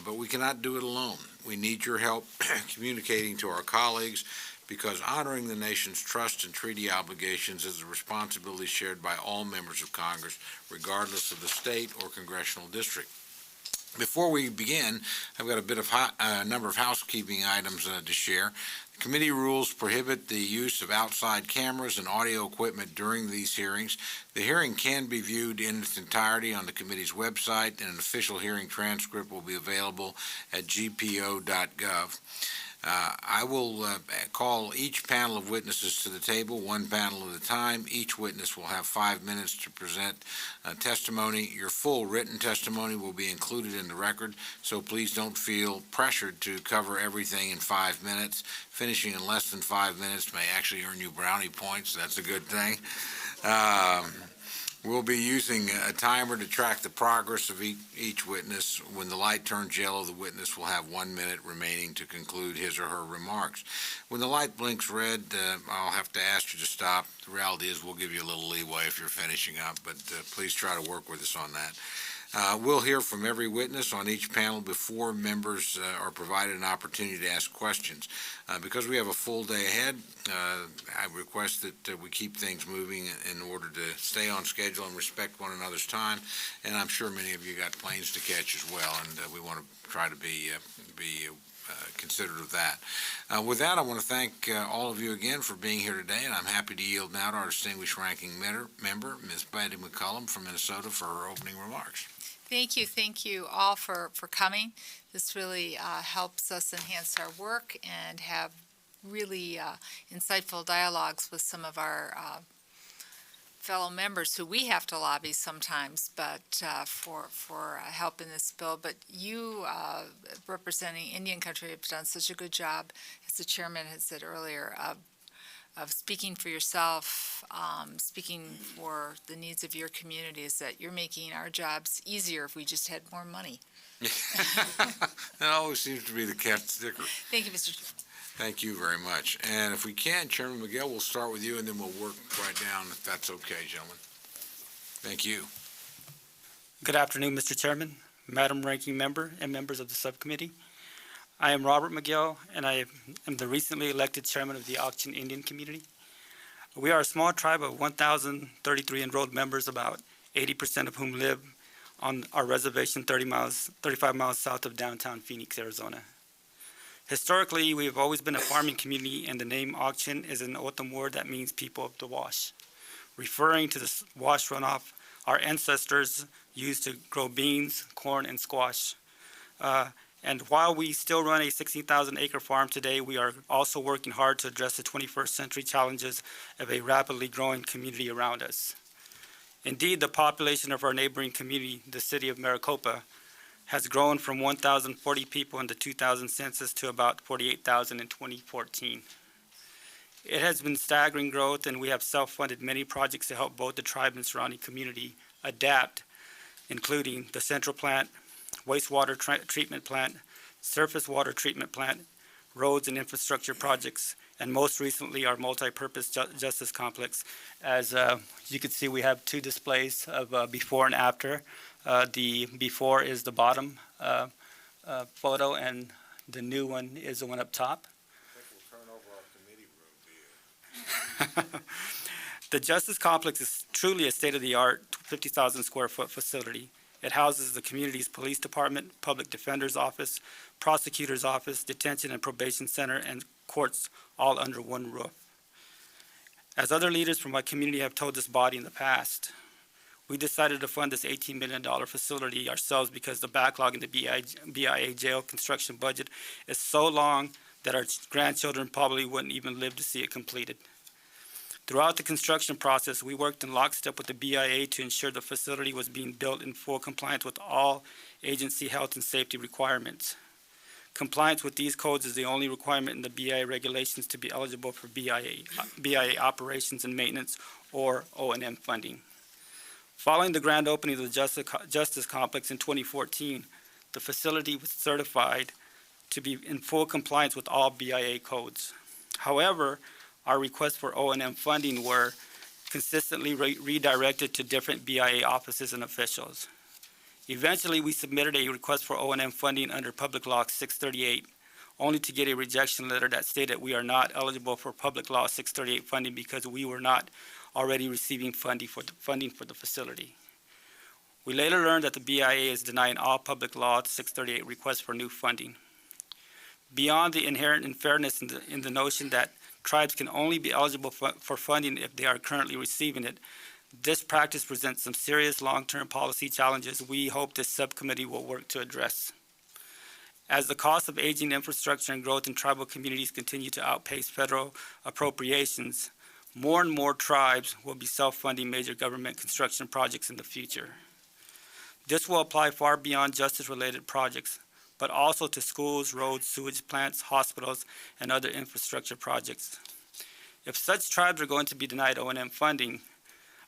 but we cannot do it alone. We need your help communicating to our colleagues, because honoring the nation's trust and treaty obligations is a responsibility shared by all members of Congress, regardless of the state or congressional district. Before we begin, I've got a number of housekeeping items to share. The committee rules prohibit the use of outside cameras and audio equipment during these hearings. The hearing can be viewed in its entirety on the committee's website, and an official hearing transcript will be available at gpo.gov. I will call each panel of witnesses to the table, one panel at a time. Each witness will have 5 minutes to present testimony. Your full written testimony will be included in the record, so please don't feel pressured to cover everything in 5 minutes. Finishing in less than 5 minutes may actually earn you brownie points. That's a good thing. We'll be using a timer to track the progress of each witness. When the light turns yellow, the witness will have 1 minute remaining to conclude his or her remarks. When the light blinks red, I'll have to ask you to stop. The reality is we'll give you a little leeway if you're finishing up, but please try to work with us on that. We'll hear from every witness on each panel before members are provided an opportunity to ask questions. Because we have a full day ahead, I request that we keep things moving in order to stay on schedule and respect one another's time. And I'm sure many of you got planes to catch as well, and we want to try to be considerate of that. With that, I want to thank all of you again for being here today, and I'm happy to yield now to our distinguished ranking member, Ms. Betty McCollum from Minnesota, for her opening remarks. Thank you all for coming. This really helps us enhance our work and have really insightful dialogues with some of our fellow members who we have to lobby sometimes, but for help in this bill. But you, representing Indian country, have done such a good job, as the chairman had said earlier, of speaking for yourself, speaking for the needs of your communities, that you're making our jobs easier if we just had more money. That always seems to be the catch sticker. Thank you, Mr. Chairman. Thank you very much. And if we can, Chairman Miguel, we'll start with you, and then we'll work right down, if that's okay, gentlemen. Thank you. Good afternoon, Mr. Chairman, Madam Ranking Member, and members of the subcommittee. I am Robert Miguel, and I am the recently elected chairman of the Auction Indian community. We are a small tribe of 1,033 enrolled members, about 80% of whom live on our reservation 35 miles south of downtown Phoenix, Arizona. Historically, we have always been a farming community, and the name Auction is an O'odham word that means people of the wash, referring to the wash runoff our ancestors used to grow beans, corn, and squash. And while we still run a 16,000-acre farm today, we are also working hard to address the 21st century challenges of a rapidly growing community around us. Indeed, the population of our neighboring community, the city of Maricopa, has grown from 1,040 people in the 2000 census to about 48,000 in 2014. It has been staggering growth, and we have self-funded many projects to help both the tribe and surrounding community adapt, including the central plant, wastewater treatment plant, surface water treatment plant, roads and infrastructure projects, and most recently our multi-purpose justice complex. As you can see, we have two displays of before and after. The before is the bottom photo, and the new one is the one up top. I think we'll turn over our committee room to you. The Justice Complex is truly a state-of-the-art 50,000 square foot facility. It houses the community's police department, public defender's office, prosecutor's office, detention and probation center, and courts all under one roof. As other leaders from my community have told this body in the past, we decided to fund this $18 million facility ourselves because the backlog in the BIA jail construction budget is so long that our grandchildren probably wouldn't even live to see it completed. Throughout the construction process, we worked in lockstep with the BIA to ensure the facility was being built in full compliance with all agency health and safety requirements. Compliance with these codes is the only requirement in the BIA regulations to be eligible for BIA operations and maintenance, or O&M funding. Following the grand opening of the Justice Complex in 2014, the facility was certified to be in full compliance with all BIA codes. However, our requests for O&M funding were consistently redirected to different BIA offices and officials. Eventually, we submitted a request for O&M funding under Public Law 638, only to get a rejection letter that stated we are not eligible for Public Law 638 funding because we were not already receiving funding for the facility. We later learned that the BIA is denying all Public Law 638 requests for new funding. Beyond the inherent unfairness in the notion that tribes can only be eligible for funding if they are currently receiving it, this practice presents some serious long-term policy challenges we hope this subcommittee will work to address. As the cost of aging infrastructure and growth in tribal communities continue to outpace federal appropriations, more and more tribes will be self-funding major government construction projects in the future. This will apply far beyond justice-related projects, but also to schools, roads, sewage plants, hospitals, and other infrastructure projects. If such tribes are going to be denied O&M funding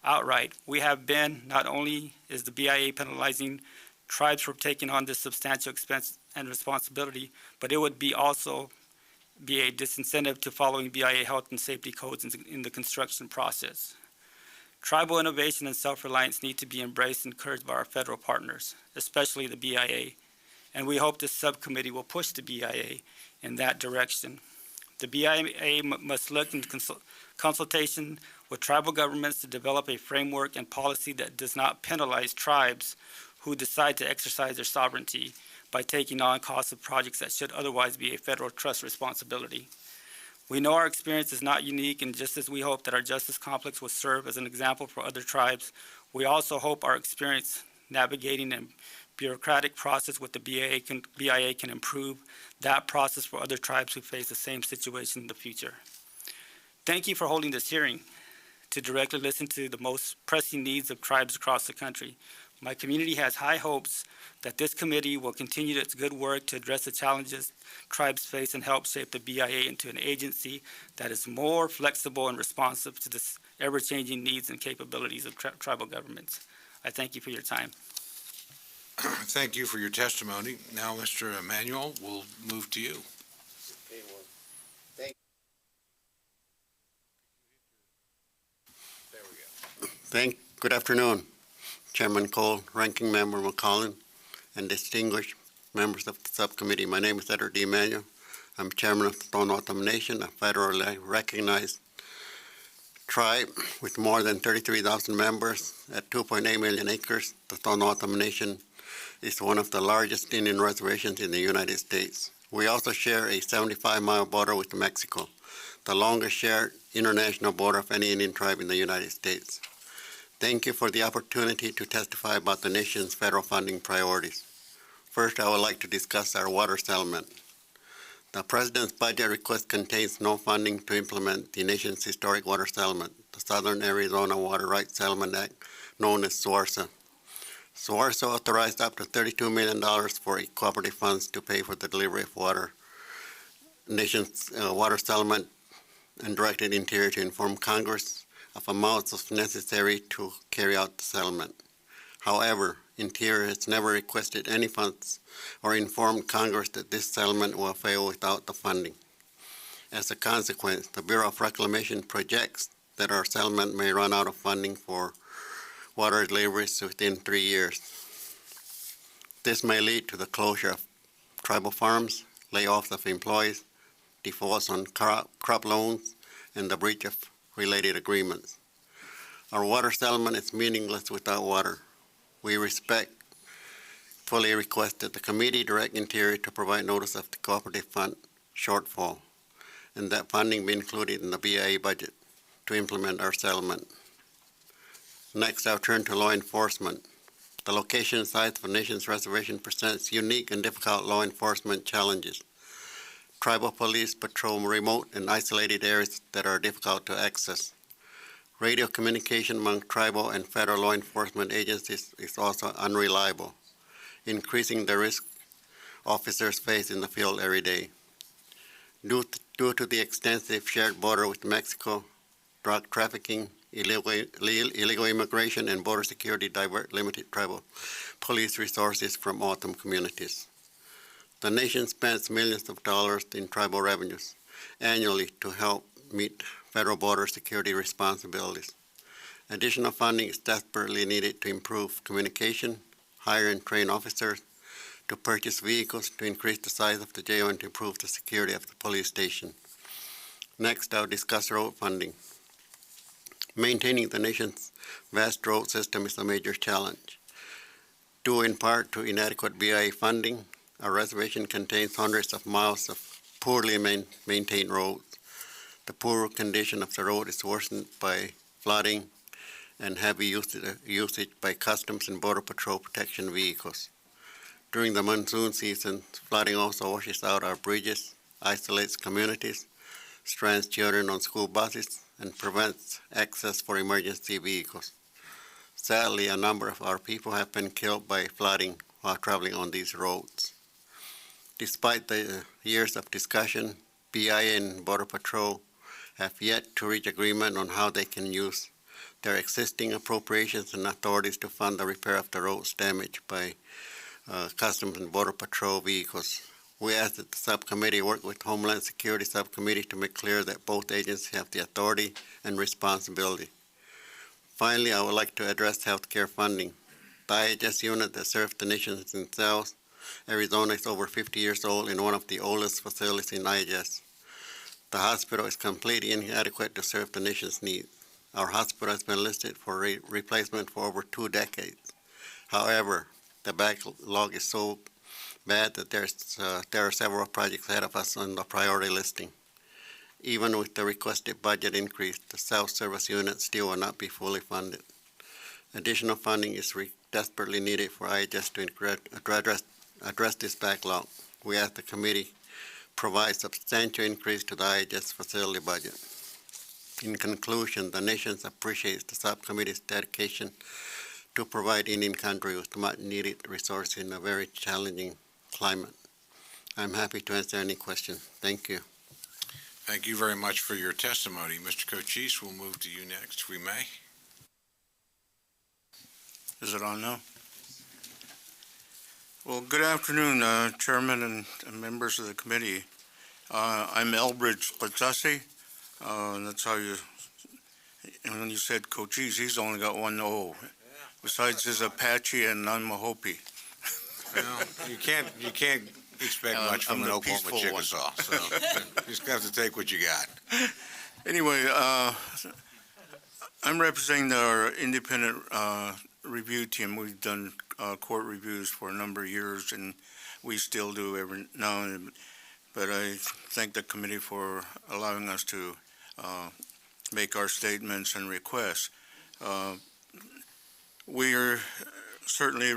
outright, we have been, not only is the BIA penalizing tribes for taking on this substantial expense and responsibility, but it would also be a disincentive to following BIA health and safety codes in the construction process. Tribal innovation and self-reliance need to be embraced and encouraged by our federal partners, especially the BIA, and we hope this subcommittee will push the BIA in that direction. The BIA must look in consultation with tribal governments to develop a framework and policy that does not penalize tribes who decide to exercise their sovereignty by taking on costs of projects that should otherwise be a federal trust responsibility. We know our experience is not unique, and just as we hope that our justice complex will serve as an example for other tribes, we also hope our experience navigating a bureaucratic process with the BIA can improve that process for other tribes who face the same situation in the future. Thank you for holding this hearing to directly listen to the most pressing needs of tribes across the country. My community has high hopes that this committee will continue its good work to address the challenges tribes face and help shape the BIA into an agency that is more flexible and responsive to the ever-changing needs and capabilities of tribal governments. I thank you for your time. Thank you for your testimony. Now, Mr. Emanuel, we'll move to you. There we go. Good afternoon, Chairman Cole, Ranking Member McCollum, and distinguished members of the subcommittee. My name is Edward D. Emanuel. I'm Chairman of the Tohono O'odham Nation, a federally recognized tribe with more than 33,000 members at 2.8 million acres. The Tohono O'odham Nation is one of the largest Indian reservations in the United States. We also share a 75-mile border with Mexico, the longest shared international border of any Indian tribe in the United States. Thank you for the opportunity to testify about the nation's federal funding priorities. First, I would like to discuss our water settlement. The President's budget request contains no funding to implement the nation's historic water settlement, the Southern Arizona Water Rights Settlement Act, known as SWARSA. SWARSA authorized up to $32 million for cooperative funds to pay for the delivery of water. Nation's water settlement and directed Interior to inform Congress of amounts necessary to carry out the settlement. However, Interior has never requested any funds or informed Congress that this settlement will fail without the funding. As a consequence, the Bureau of Reclamation projects that our settlement may run out of funding for water deliveries within 3 years. This may lead to the closure of tribal farms, layoffs of employees, defaults on crop loans, and the breach of related agreements. Our water settlement is meaningless without water. We respectfully request that the committee direct Interior to provide notice of the cooperative fund shortfall and that funding be included in the BIA budget to implement our settlement. Next, I'll turn to law enforcement. The location and size of the nation's reservation presents unique and difficult law enforcement challenges. Tribal police patrol remote and isolated areas that are difficult to access. Radio communication among tribal and federal law enforcement agencies is also unreliable, increasing the risk officers face in the field every day. Due to the extensive shared border with Mexico, drug trafficking, illegal immigration, and border security divert limited tribal police resources from O'odham communities. The nation spends millions of dollars in tribal revenues annually to help meet federal border security responsibilities. Additional funding is desperately needed to improve communication, hire and train officers, to purchase vehicles, to increase the size of the jail, and to improve the security of the police station. Next, I'll discuss road funding. Maintaining the nation's vast road system is a major challenge. Due in part to inadequate BIA funding, our reservation contains hundreds of miles of poorly maintained roads. The poor condition of the road is worsened by flooding and heavy usage by Customs and Border Patrol protection vehicles. During the monsoon season, flooding also washes out our bridges, isolates communities, strands children on school buses, and prevents access for emergency vehicles. Sadly, a number of our people have been killed by flooding while traveling on these roads. Despite the years of discussion, BIA and Border Patrol have yet to reach agreement on how they can use their existing appropriations and authorities to fund the repair of the roads damaged by Customs and Border Patrol vehicles. We ask that the subcommittee work with Homeland Security Subcommittee to make clear that both agencies have the authority and responsibility. Finally, I would like to address healthcare funding. The IHS unit that serves the nation in South Arizona is over 50 years old and one of the oldest facilities in IHS. The hospital is completely inadequate to serve the nation's needs. Our hospital has been listed for replacement for over 2 decades. However, the backlog is so bad that there are several projects ahead of us on the priority listing. Even with the requested budget increase, the South Service Unit still will not be fully funded. Additional funding is desperately needed for IHS to address this backlog. We ask the committee provide substantial increase to the IHS facility budget. In conclusion, the nation appreciates the subcommittee's dedication to provide Indian country with much needed resources in a very challenging climate. I'm happy to answer any questions. Thank you. Thank you very much for your testimony. Mr. Cochise, we'll move to you next, if we may. Is it on now? Well, good afternoon, Chairman and members of the committee. I'm Elbridge Latsasi. That's how you, and when you said Cochise, he's only got one O. Besides his Apache and I'm a Hopi. Well, you can't expect much from an Oklahoma Chickasaw, so you just have to take what you got. Anyway, I'm representing our independent review team. We've done court reviews for a number of years, and we still do every now and then. But I thank the committee for allowing us to make our statements and requests. We are certainly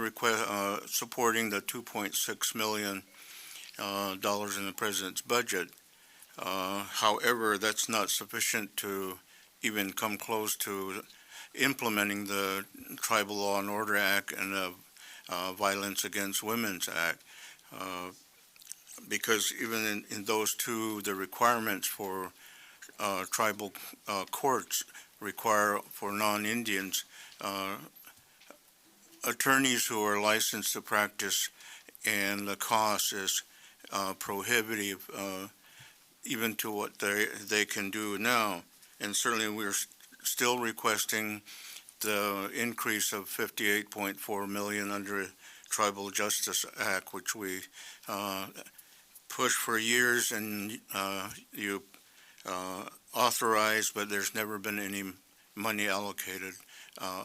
supporting the $2.6 million in the president's budget. However, that's not sufficient to even come close to implementing the Tribal Law and Order Act and the Violence Against Women's Act. Because even in those two, the requirements for tribal courts require for non-Indians attorneys who are licensed to practice, and the cost is prohibitive even to what they can do now. And certainly we're still requesting the increase of $58.4 million under Tribal Justice Act, which we pushed for years and you authorized, but there's never been any money allocated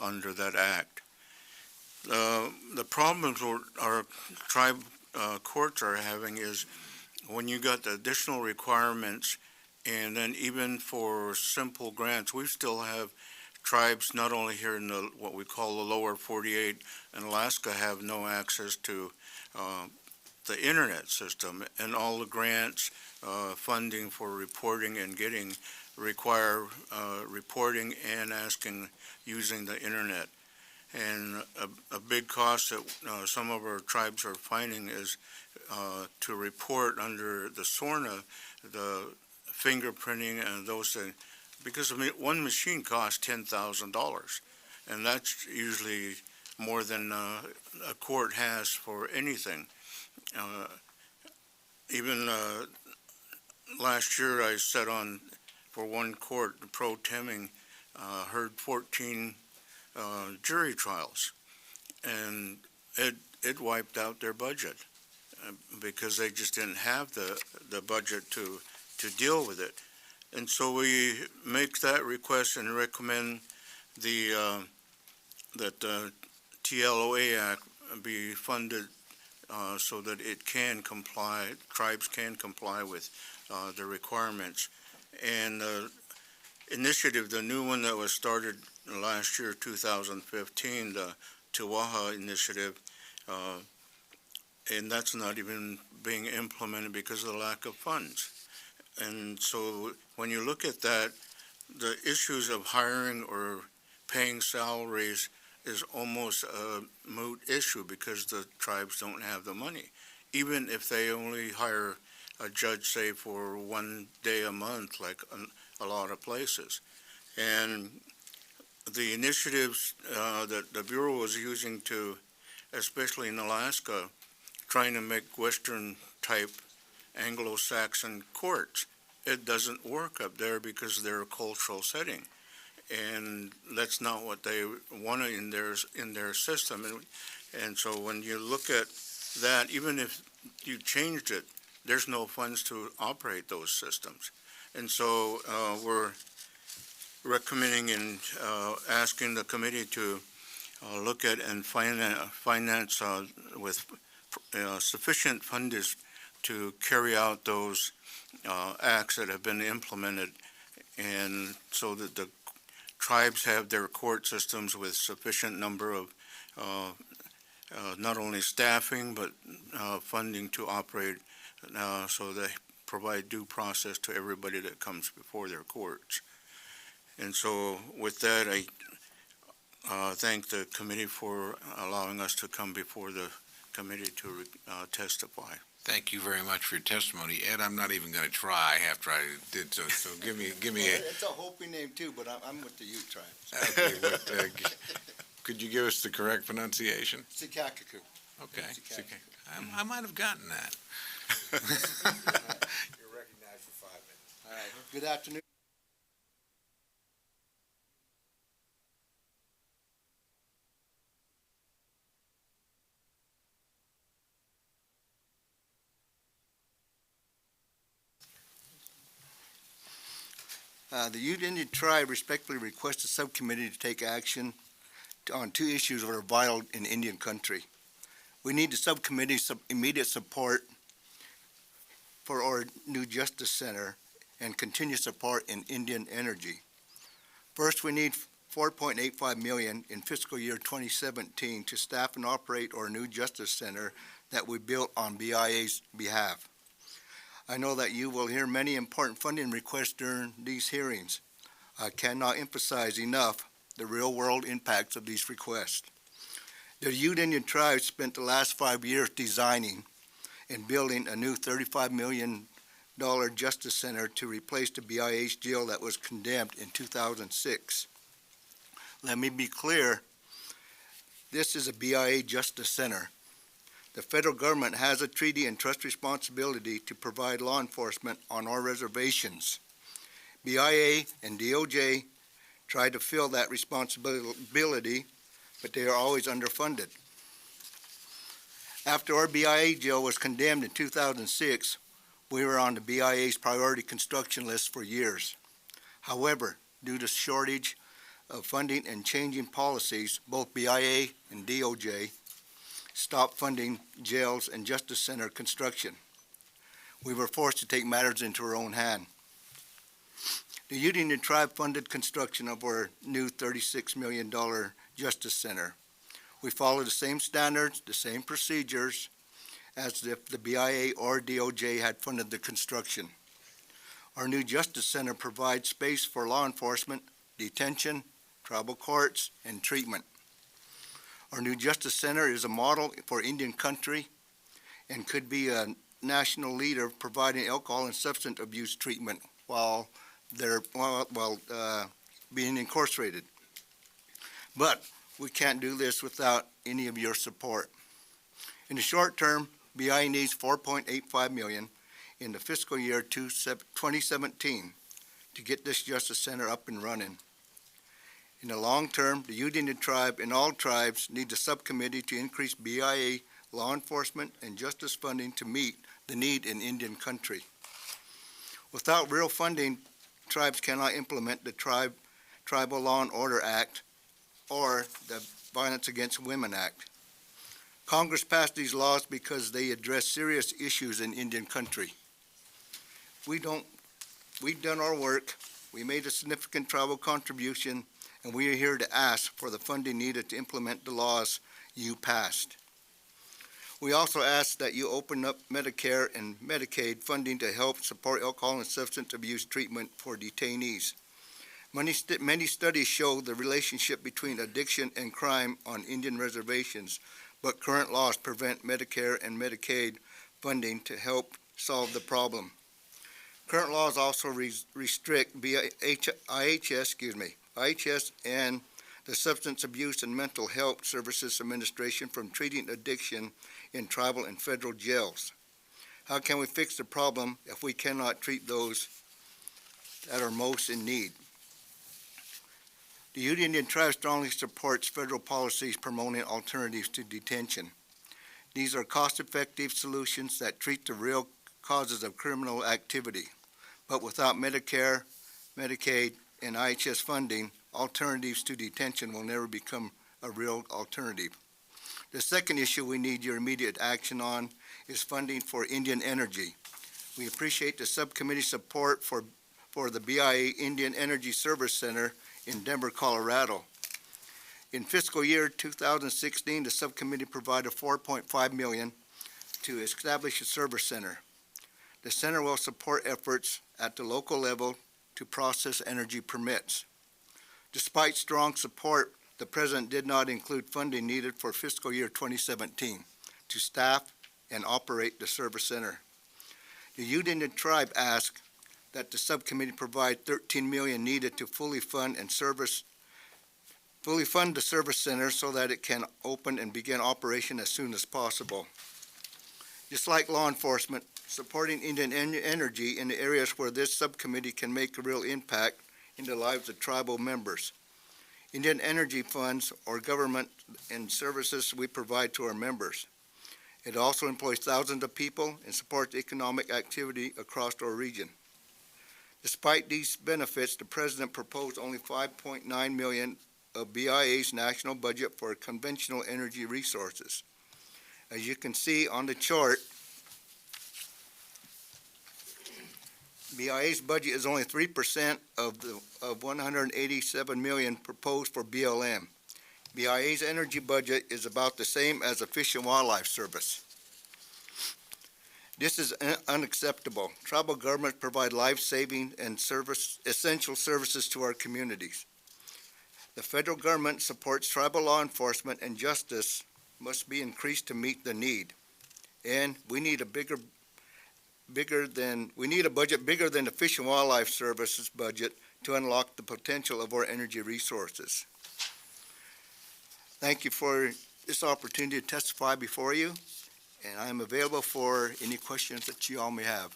under that act. The problems our tribe courts are having is when you got the additional requirements, and then even for simple grants, we still have tribes not only here in what we call the lower 48 in Alaska have no access to the internet system, and all the grants, funding for reporting and getting require reporting and using the internet. And a big cost that some of our tribes are finding is to report under the SORNA, the fingerprinting and those things, because one machine costs $10,000, and that's usually more than a court has for anything. Even last year I sat on, for one court, pro temming, heard 14 jury trials, and it wiped out their budget because they just didn't have the budget to deal with it. And so we make that request and recommend that the TLOA Act be funded so that it can comply, tribes can comply with the requirements. And the initiative, the new one that was started last year, 2015, the Tiwaha initiative, and that's not even being implemented because of the lack of funds. And so when you look at that, the issues of hiring or paying salaries is almost a moot issue because the tribes don't have the money. Even if they only hire a judge, say, for 1 day a month, like a lot of places. And the initiatives that the Bureau was using to, especially in Alaska, trying to make Western-type Anglo-Saxon courts, it doesn't work up there because they're a cultural setting. And that's not what they wanted in their system. And so when you look at that, even if you changed it, there's no funds to operate those systems. And so we're recommending and asking the committee to look at and finance with sufficient funds to carry out those acts that have been implemented, and so that the tribes have their court systems with sufficient number of not only staffing but funding to operate, so they provide due process to everybody that comes before their courts. And so with that, I thank the committee for allowing us to come before the committee to testify. Thank you very much for your testimony. Ed, I'm not even going to try after I did so. So give me a. It's a Hopi name too, but I'm with the Ute tribe. Okay, but, could you give us the correct pronunciation? Sikakaku. Okay. Sikakaku. I might have gotten that. You're recognized for 5 minutes. All right. Good afternoon. The Ute Indian Tribe respectfully requests the subcommittee to take action on 2 issues that are vital in Indian country. We need the subcommittee's immediate support for our new Justice Center and continued support in Indian energy. First, we need $4.85 million in fiscal year 2017 to staff and operate our new Justice Center that we built on BIA's behalf. I know that you will hear many important funding requests during these hearings. I cannot emphasize enough the real-world impacts of these requests. The Ute Indian Tribe spent the last 5 years designing and building a new $35 million Justice Center to replace the BIA's jail that was condemned in 2006. Let me be clear, this is a BIA Justice Center. The federal government has a treaty and trust responsibility to provide law enforcement on our reservations. BIA and DOJ try to fill that responsibility, but they are always underfunded. After our BIA jail was condemned in 2006, we were on the BIA's priority construction list for years. However, due to shortage of funding and changing policies, both BIA and DOJ stopped funding jails and Justice Center construction. We were forced to take matters into our own hand. The Ute Indian Tribe funded construction of our new $36 million Justice Center. We follow the same standards, the same procedures as if the BIA or DOJ had funded the construction. Our new Justice Center provides space for law enforcement, detention, tribal courts, and treatment. Our new Justice Center is a model for Indian country and could be a national leader providing alcohol and substance abuse treatment while being incarcerated. But we can't do this without any of your support. In the short term, BIA needs $4.85 million in the fiscal year 2017 to get this Justice Center up and running. In the long term, the Ute Indian tribe and all tribes need the subcommittee to increase BIA, law enforcement, and justice funding to meet the need in Indian country. Without real funding, tribes cannot implement the Tribal Law and Order Act or the Violence Against Women Act. Congress passed these laws because they address serious issues in Indian country. We've done our work, we made a significant tribal contribution, and we are here to ask for the funding needed to implement the laws you passed. We also ask that you open up Medicare and Medicaid funding to help support alcohol and substance abuse treatment for detainees. Many studies show the relationship between addiction and crime on Indian reservations, but current laws prevent Medicare and Medicaid funding to help solve the problem. Current laws also restrict IHS and the Substance Abuse and Mental Health Services Administration from treating addiction in tribal and federal jails. How can we fix the problem if we cannot treat those that are most in need? The Ute Indian tribe strongly supports federal policies promoting alternatives to detention. These are cost-effective solutions that treat the real causes of criminal activity. But without Medicare, Medicaid, and IHS funding, alternatives to detention will never become a real alternative. The second issue we need your immediate action on is funding for Indian Energy. We appreciate the subcommittee support for the BIA Indian Energy Service Center in Denver, Colorado. In fiscal year 2016, the subcommittee provided $4.5 million to establish a service center. The center will support efforts at the local level to process energy permits. Despite strong support, the President did not include funding needed for fiscal year 2017 to staff and operate the service center. The Ute Indian tribe asked that the subcommittee provide $13 million needed to fully fund the service center so that it can open and begin operation as soon as possible. Just like law enforcement, supporting Indian Energy in the areas where this subcommittee can make a real impact in the lives of tribal members. Indian Energy funds or government and services we provide to our members. It also employs thousands of people and supports economic activity across our region. Despite these benefits, the President proposed only $5.9 million of BIA's national budget for conventional energy resources. As you can see on the chart, BIA's budget is only 3% of $187 million proposed for BLM. BIA's energy budget is about the same as the Fish and Wildlife Service. This is unacceptable. Tribal governments provide life-saving and essential services to our communities. The federal government supports tribal law enforcement, and justice must be increased to meet the need. And we need a budget bigger than the Fish and Wildlife Service's budget to unlock the potential of our energy resources. Thank you for this opportunity to testify before you, and I am available for any questions that you all may have.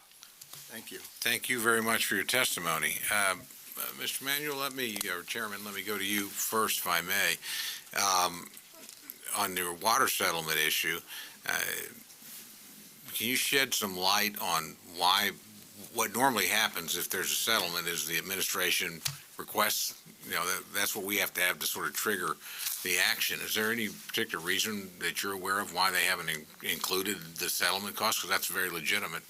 Thank you. Thank you very much for your testimony. Mr. Manuel, Chairman, let me go to you first, if I may. On your water settlement issue, can you shed some light on what normally happens if there's a settlement is the administration requests, that's what we have to sort of trigger the action. Is there any particular reason that you're aware of why they haven't included the settlement costs? Because that's very legitimate.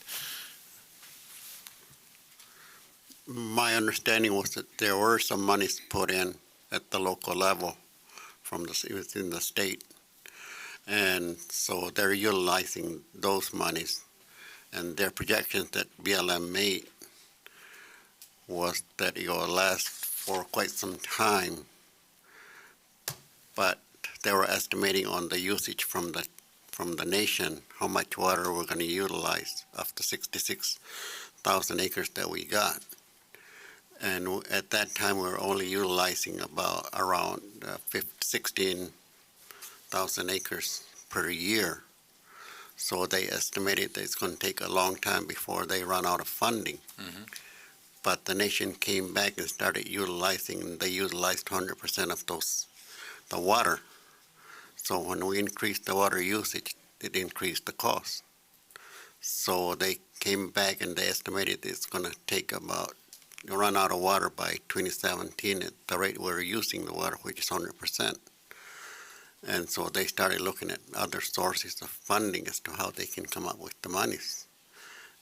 My understanding was that there were some monies put in at the local level within the state. And so they're utilizing those monies. And their projections that BLM made was that it will last for quite some time. But they were estimating on the usage from the nation, how much water we're going to utilize of the 66,000 acres that we got. And at that time, we were only utilizing around 16,000 acres per year. So they estimated that it's going to take a long time before they run out of funding. Mm-hmm. but the nation came back and started utilizing, and they utilized 100% of the water. So when we increased the water usage, it increased the cost. So they came back and they estimated it's going to take about, run out of water by 2017 at the rate we're using the water, which is 100%. And so they started looking at other sources of funding as to how they can come up with the monies.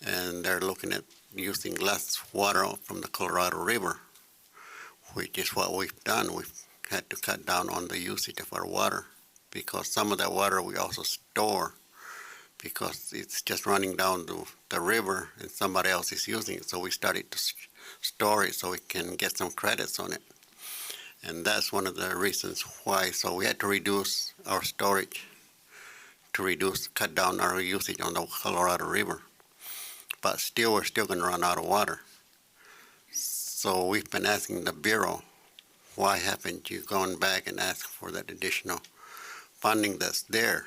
And they're looking at using less water from the Colorado River, which is what we've done. We've had to cut down on the usage of our water because some of that water we also store because it's just running down the river and somebody else is using it. So we started to store it so we can get some credits on it. And that's one of the reasons why. So we had to reduce our storage to cut down our usage on the Colorado River. But still, we're still going to run out of water. So we've been asking the Bureau, why haven't you gone back and asked for that additional funding that's there?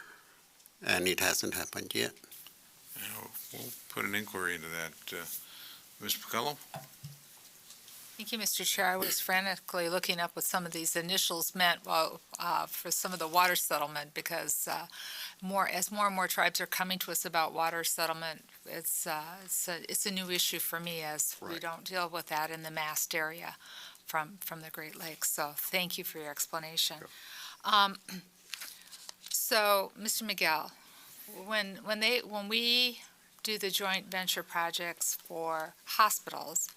And it hasn't happened yet. We'll put an inquiry into that. Ms. McCullough? Thank you, Mr. Chair. I was frantically looking up what some of these initials meant for some of the water settlement because as more and more tribes are coming to us about water settlement, it's a new issue for me as we don't deal with that in the massed area from the Great Lakes. So thank you for your explanation. Sure. So, Mr. Miguel, when we do the joint venture projects for hospitals,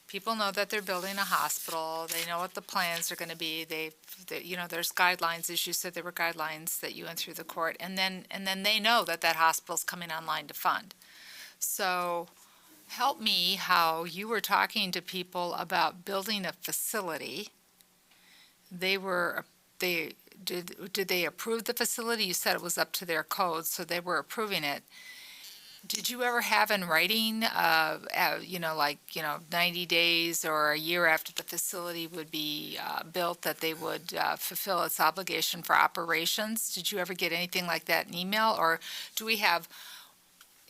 people know that they're building a hospital. They know what the plans are going to be. There's guidelines, as you said, there were guidelines that you went through the court, and then they know that hospital's coming online to fund. So, help me how you were talking to people about building a facility. Did they approve the facility? You said it was up to their code, so they were approving it. Did you ever have in writing, 90 days or a year after the facility would be built, that they would fulfill its obligation for operations? Did you ever get anything like that in email? Or do we have,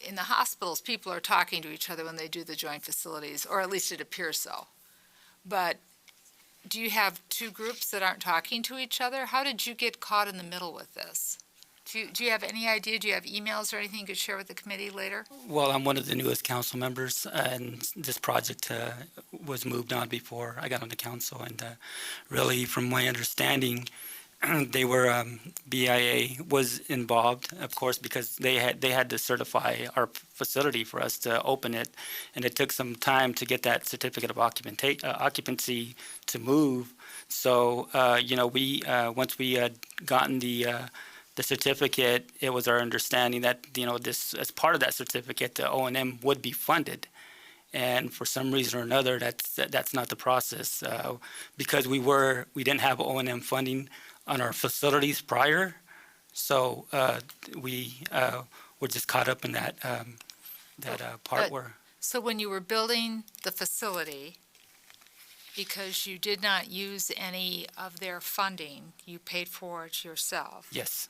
in the hospitals, people are talking to each other when they do the joint facilities, or at least it appears so. But do you have two groups that aren't talking to each other? How did you get caught in the middle with this? Do you have any idea? Do you have emails or anything you could share with the committee later? Well, I'm one of the newest council members, and this project was moved on before I got on the council. And really, from my understanding, they were BIA was involved, of course, because they had to certify our facility for us to open it, and it took some time to get that certificate of occupancy to move. So, we once we had gotten the certificate, it was our understanding that, this, as part of that certificate, the O&M would be funded. And for some reason or another, that's not the process, because we didn't have O&M funding on our facilities prior. So we were just caught up in that part where. So when you were building the facility, because you did not use any of their funding, you paid for it yourself. Yes.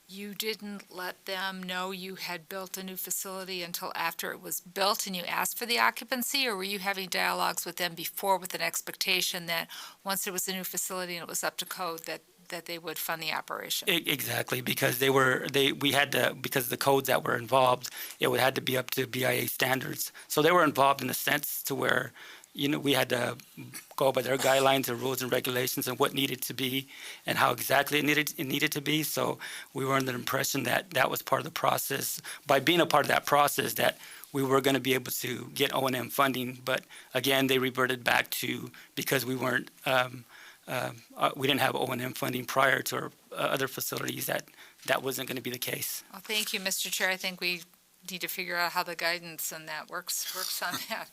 You didn't let them know you had built a new facility until after it was built and you asked for the occupancy, or were you having dialogues with them before with an expectation that once there was a new facility and it was up to code that they would fund the operation? Exactly, because we had to, because the codes that were involved, it would had to be up to BIA standards. So they were involved in the sense to where, we had to go by their guidelines and rules and regulations and what needed to be and how exactly it needed to be. So we were under the impression that that was part of the process. By being a part of that process, that we were going to be able to get O&M funding. But again, they reverted back to, because we weren't, we didn't have O&M funding prior to our other facilities, that wasn't going to be the case. Well, thank you, Mr. Chair. I think we need to figure out how the guidance and that works on that.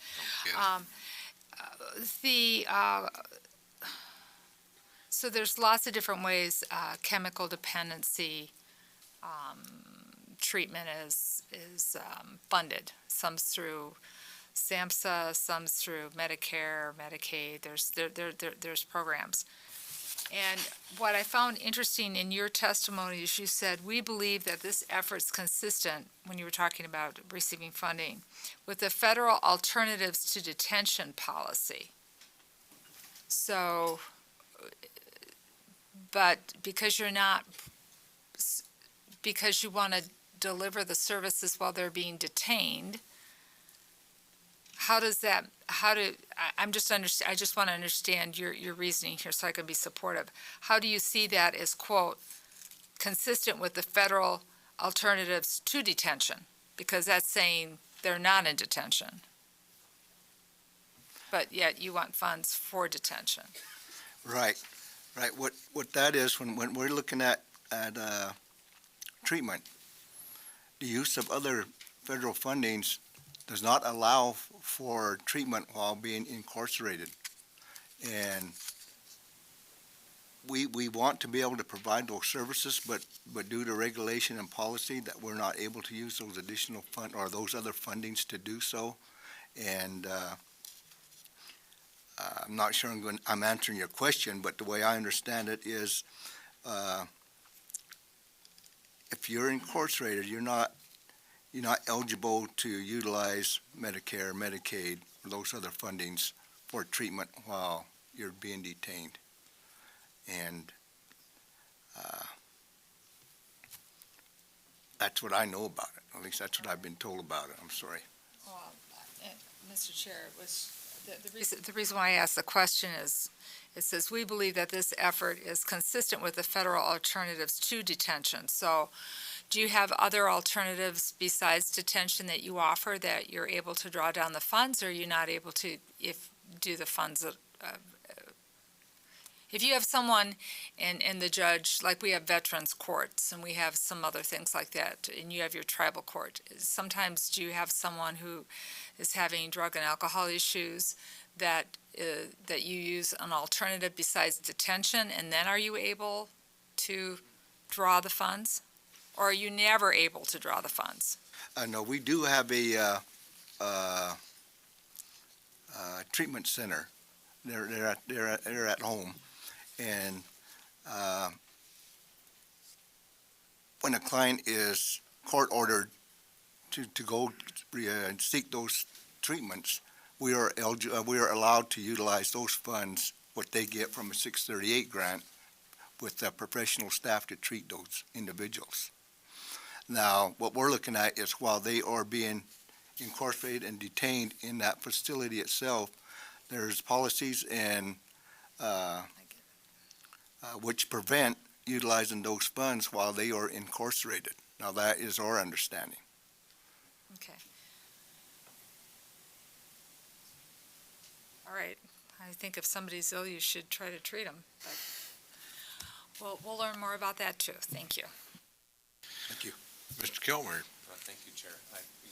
So there's lots of different ways chemical dependency treatment is funded. Some's through SAMHSA, some's through Medicare, Medicaid. There's programs. And what I found interesting in your testimony is you said, "We believe that this effort is consistent," when you were talking about receiving funding, "with the federal alternatives to detention policy." So, but because you're not, because you want to deliver the services while they're being detained, how does that, I'm just I just want to understand your reasoning here so I can be supportive. How do you see that as, quote, consistent with the federal alternatives to detention? Because that's saying they're not in detention, but yet you want funds for detention. Right. What that is, when we're looking at treatment, the use of other federal fundings does not allow for treatment while being incarcerated. And we want to be able to provide those services, but due to regulation and policy that we're not able to use those additional fund or those other fundings to do so. And I'm not sure I'm answering your question, but the way I understand it is, if you're incarcerated, you're not eligible to utilize Medicare, Medicaid, or those other fundings for treatment while you're being detained. And that's what I know about it. At least that's what I've been told about it. I'm sorry. Well, Mr. Chair, the reason why I asked the question is, it says, "We believe that this effort is consistent with the federal alternatives to detention." So do you have other alternatives besides detention that you offer that you're able to draw down the funds, or are you not able to do the funds? If you have someone and the judge, like we have veterans courts and we have some other things like that, and you have your tribal court, sometimes do you have someone who is having drug and alcohol issues that you use an alternative besides detention, and then are you able to draw the funds? Or are you never able to draw the funds? No, we do have a treatment center. They're at home. And when a client is court-ordered to go and seek those treatments, we are allowed to utilize those funds, what they get from a 638 grant, with the professional staff to treat those individuals. Now, what we're looking at is while they are being incarcerated and detained in that facility itself, there's policies and which prevent utilizing those funds while they are incarcerated. Now, that is our understanding. Okay. All right. I think if somebody's ill, you should try to treat them. But we'll learn more about that too. Thank you. Thank you. Mr. Kilmer. Thank you, Chair.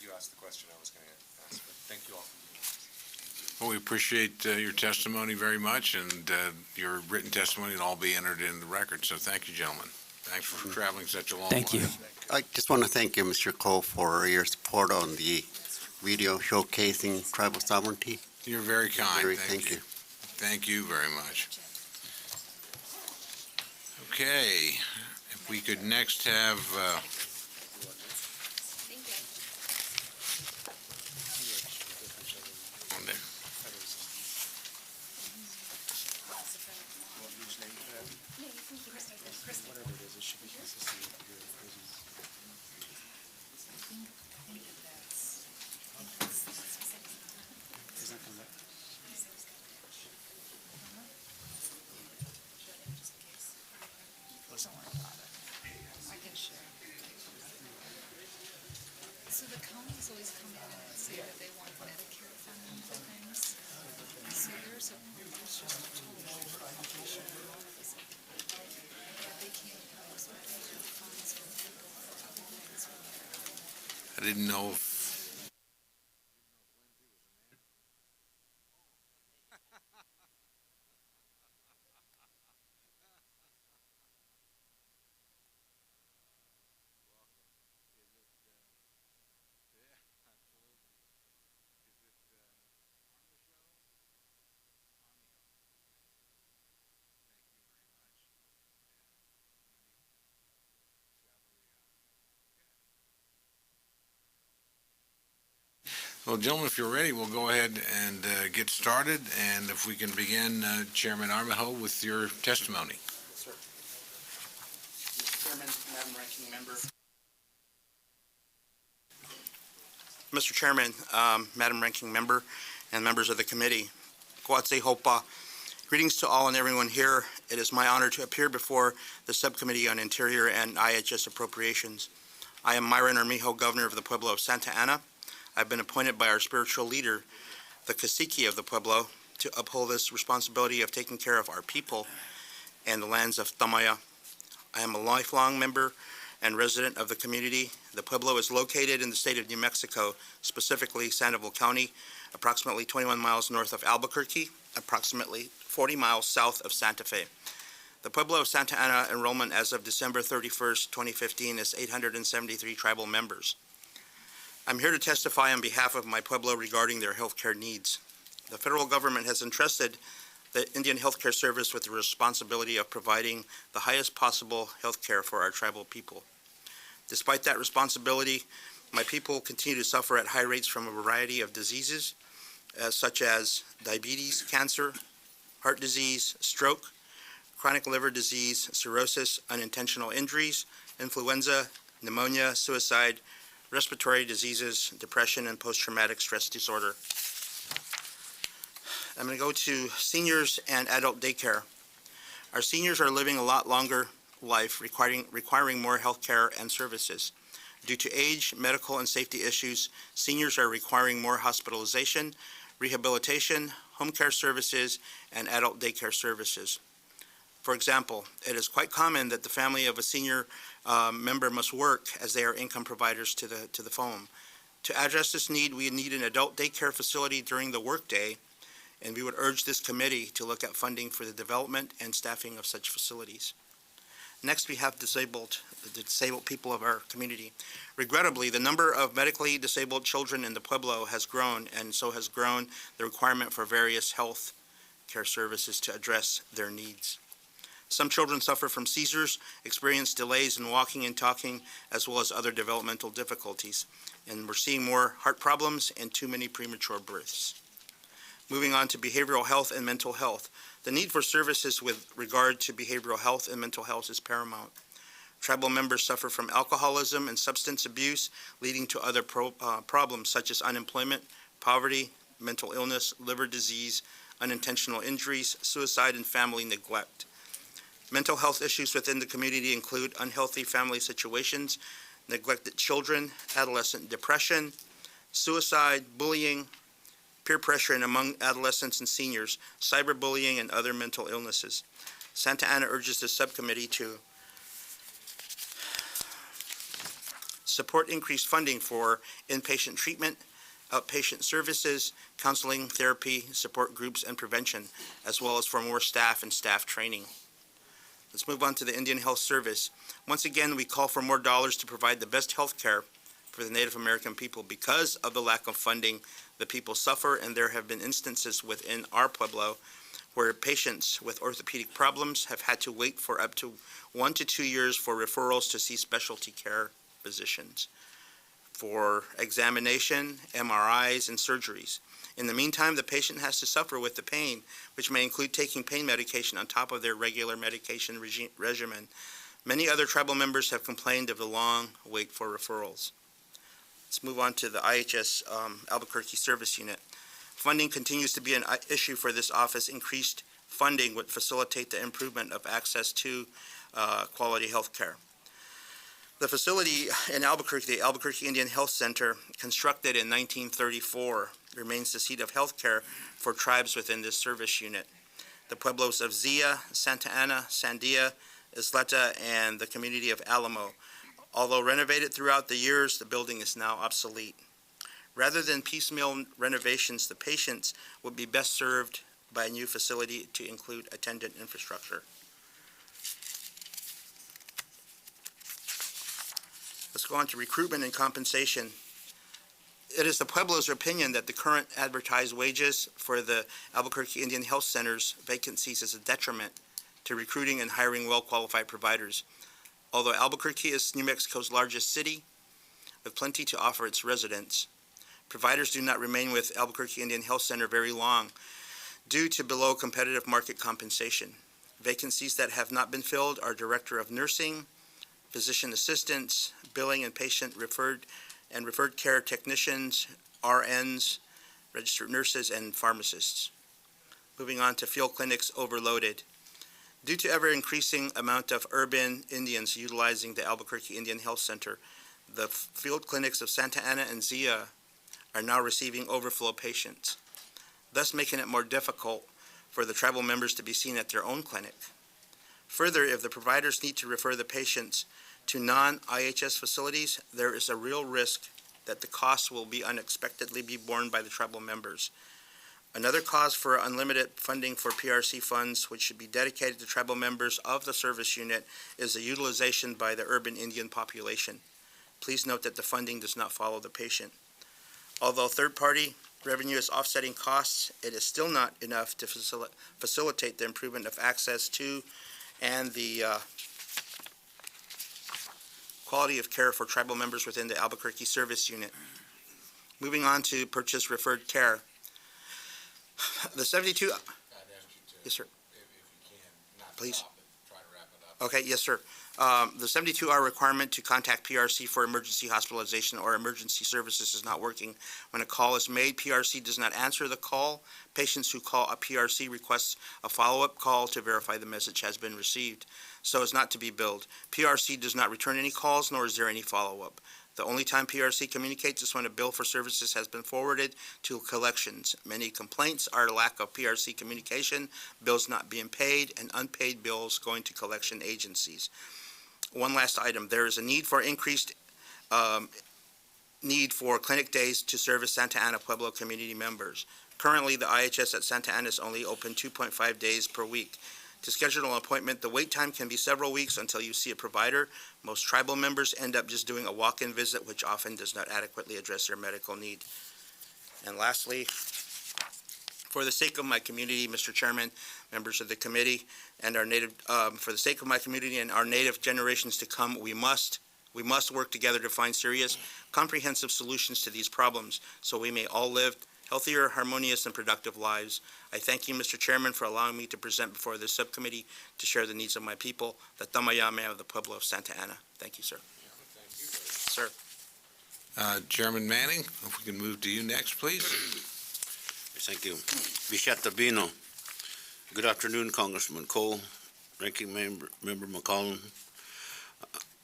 You asked the question I was going to ask, but thank you all for doing this. Well, we appreciate your testimony very much, and your written testimony will all be entered in the record. So thank you, gentlemen. Thanks for traveling such a long way. Thank you. I just want to thank you, Mr. Cole, for your support on the video showcasing tribal sovereignty. You're very kind. Thank you. Thank you very much. Okay, if we could next have on there. I can share. So the counties always come in and say that they want Medicare funding for things. So there's just a total application for all of us. That they can't use Medicare funds for people for other things. I didn't know if Well, gentlemen, if you're ready, we'll go ahead and get started, and if we can begin, Chairman Armijo, with your testimony. Sir. Mr. Chairman, Madam Ranking Member. Mr. Chairman, Madam Ranking Member, and members of the committee, Coatse Hopa. Greetings to all and everyone here. It is my honor to appear before the Subcommittee on Interior and IHS Appropriations. I am Myron Armijo, Governor of the Pueblo of Santa Ana. I've been appointed by our spiritual leader, the Cacique of the Pueblo, to uphold this responsibility of taking care of our people and the lands of Tamaya. I am a lifelong member and resident of the community. The Pueblo is located in the state of New Mexico, specifically Sandoval County, approximately 21 miles north of Albuquerque, approximately 40 miles south of Santa Fe. The Pueblo of Santa Ana enrollment as of December 31st, 2015 is 873 tribal members. I'm here to testify on behalf of my Pueblo regarding their health care needs. The federal government has entrusted the Indian Healthcare Service with the responsibility of providing the highest possible health care for our tribal people. Despite that responsibility, my people continue to suffer at high rates from a variety of diseases, such as diabetes, cancer, heart disease, stroke, chronic liver disease, cirrhosis, unintentional injuries, influenza, pneumonia, suicide, respiratory diseases, depression, and post-traumatic stress disorder. I'm going to go to seniors and adult daycare. Our seniors are living a lot longer life, requiring more health care and services. Due to age, medical, and safety issues, seniors are requiring more hospitalization, rehabilitation, home care services, and adult daycare services. For example, it is quite common that the family of a senior member must work as they are income providers to the home. To address this need, we need an adult daycare facility during the workday, and we would urge this committee to look at funding for the development and staffing of such facilities. Next, we have the disabled people of our community. Regrettably, the number of medically disabled children in the Pueblo has grown, and so has grown the requirement for various health care services to address their needs. Some children suffer from seizures, experience delays in walking and talking, as well as other developmental difficulties. And we're seeing more heart problems and too many premature births. Moving on to behavioral health and mental health. The need for services with regard to behavioral health and mental health is paramount. Tribal members suffer from alcoholism and substance abuse, leading to other problems such as unemployment, poverty, mental illness, liver disease, unintentional injuries, suicide, and family neglect. Mental health issues within the community include unhealthy family situations, neglected children, adolescent depression, suicide, bullying, peer pressure, and among adolescents and seniors, cyberbullying, and other mental illnesses. Santa Ana urges the subcommittee to support increased funding for inpatient treatment, outpatient services, counseling, therapy, support groups, and prevention, as well as for more staff and staff training. Let's move on to the Indian Health Service. Once again, we call for more dollars to provide the best health care for the Native American people. Because of the lack of funding, the people suffer, and there have been instances within our Pueblo where patients with orthopedic problems have had to wait for up to 1 to 2 years for referrals to see specialty care physicians for examination, MRIs, and surgeries. In the meantime, the patient has to suffer with the pain, which may include taking pain medication on top of their regular medication regimen. Many other tribal members have complained of the long wait for referrals. Let's move on to the IHS Albuquerque Service Unit. Funding continues to be an issue for this office. Increased funding would facilitate the improvement of access to quality health care. The facility in Albuquerque, the Albuquerque Indian Health Center, constructed in 1934, remains the seat of health care for tribes within this service unit. The pueblos of Zia, Santa Ana, Sandia, Isleta, and the community of Alamo. Although renovated throughout the years, the building is now obsolete. Rather than piecemeal renovations, the patients would be best served by a new facility to include attendant infrastructure. Let's go on to recruitment and compensation. It is the Pueblo's opinion that the current advertised wages for the Albuquerque Indian Health Center's vacancies is a detriment to recruiting and hiring well-qualified providers. Although Albuquerque is New Mexico's largest city, with plenty to offer its residents, Providers do not remain with Albuquerque Indian Health Center very long due to below competitive market compensation. Vacancies that have not been filled are Director of Nursing, Physician Assistants, Billing and Patient Referred Care Technicians, RNs, Registered Nurses, and Pharmacists. Moving on to field clinics overloaded. Due to ever-increasing amount of urban Indians utilizing the Albuquerque Indian Health Center, the field clinics of Santa Ana and Zia are now receiving overflow patients, thus making it more difficult for the tribal members to be seen at their own clinic. Further, if the providers need to refer the patients to non-IHS facilities, there is a real risk that the costs will be unexpectedly be borne by the tribal members. Another cause for unlimited funding for PRC funds, which should be dedicated to tribal members of the service unit, is the utilization by the urban Indian population. Please note that the funding does not follow the patient. Although third-party revenue is offsetting costs, it is still not enough to facilitate the improvement of access to and the quality of care for tribal members within the Albuquerque Service Unit. Moving on to purchase referred care. The 72, I'd ask you to, yes, sir. if you can, not Please. stop it, try to wrap it up. Okay, yes, sir. The 72-hour requirement to contact PRC for emergency hospitalization or emergency services is not working. When a call is made, PRC does not answer the call. Patients who call a PRC request a follow-up call to verify the message has been received, so as not to be billed. PRC does not return any calls, nor is there any follow-up. The only time PRC communicates is when a bill for services has been forwarded to collections. Many complaints are lack of PRC communication, bills not being paid, and unpaid bills going to collection agencies. One last item, there is a need for increased need for clinic days to service Santa Ana Pueblo community members. Currently, the IHS at Santa Ana is only open 2.5 days per week. To schedule an appointment, the wait time can be several weeks until you see a provider. Most tribal members end up just doing a walk-in visit, which often does not adequately address their medical need. And lastly, for the sake of my community, Mr. Chairman, members of the committee, and our native, for the sake of my community and our native generations to come, we must work together to find serious, comprehensive solutions to these problems so we may all live healthier, harmonious, and productive lives. I thank you, Mr. Chairman, for allowing me to present before this subcommittee to share the needs of my people, the Tamayame of the Pueblo of Santa Ana. Thank you, sir. Thank you. Sir. Chairman Manning, if we can move to you next, please. Thank you. Bishata Bino. Good afternoon, Congressman Cole, Ranking Member McCollum,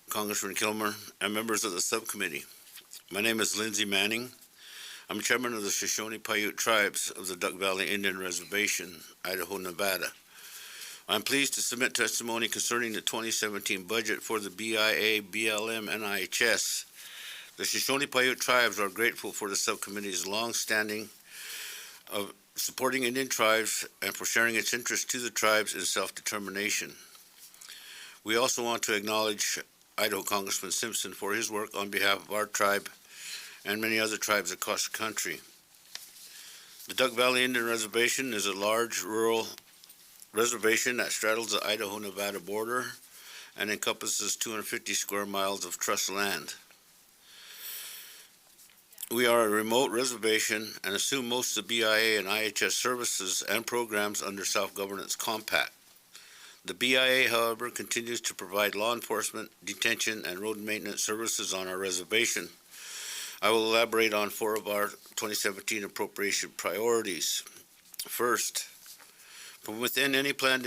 Congressman Kilmer, and members of the subcommittee. My name is Lindsey Manning. I'm chairman of the Shoshone-Paiute Tribes of the Duck Valley Indian Reservation, Idaho, Nevada. I'm pleased to submit testimony concerning the 2017 budget for the BIA, BLM, and IHS. The Shoshone-Paiute Tribes are grateful for the subcommittee's long-standing of supporting Indian tribes and for sharing its interest to the tribes in self-determination. We also want to acknowledge Idaho Congressman Simpson for his work on behalf of our tribe and many other tribes across the country. The Duck Valley Indian Reservation is a large rural reservation that straddles the Idaho-Nevada border and encompasses 250 square miles of trust land. We are a remote reservation and assume most of the BIA and IHS services and programs under Self-Governance Compact. The BIA, however, continues to provide law enforcement, detention, and road maintenance services on our reservation. I will elaborate on 4 of our 2017 appropriation priorities. First, from within any planned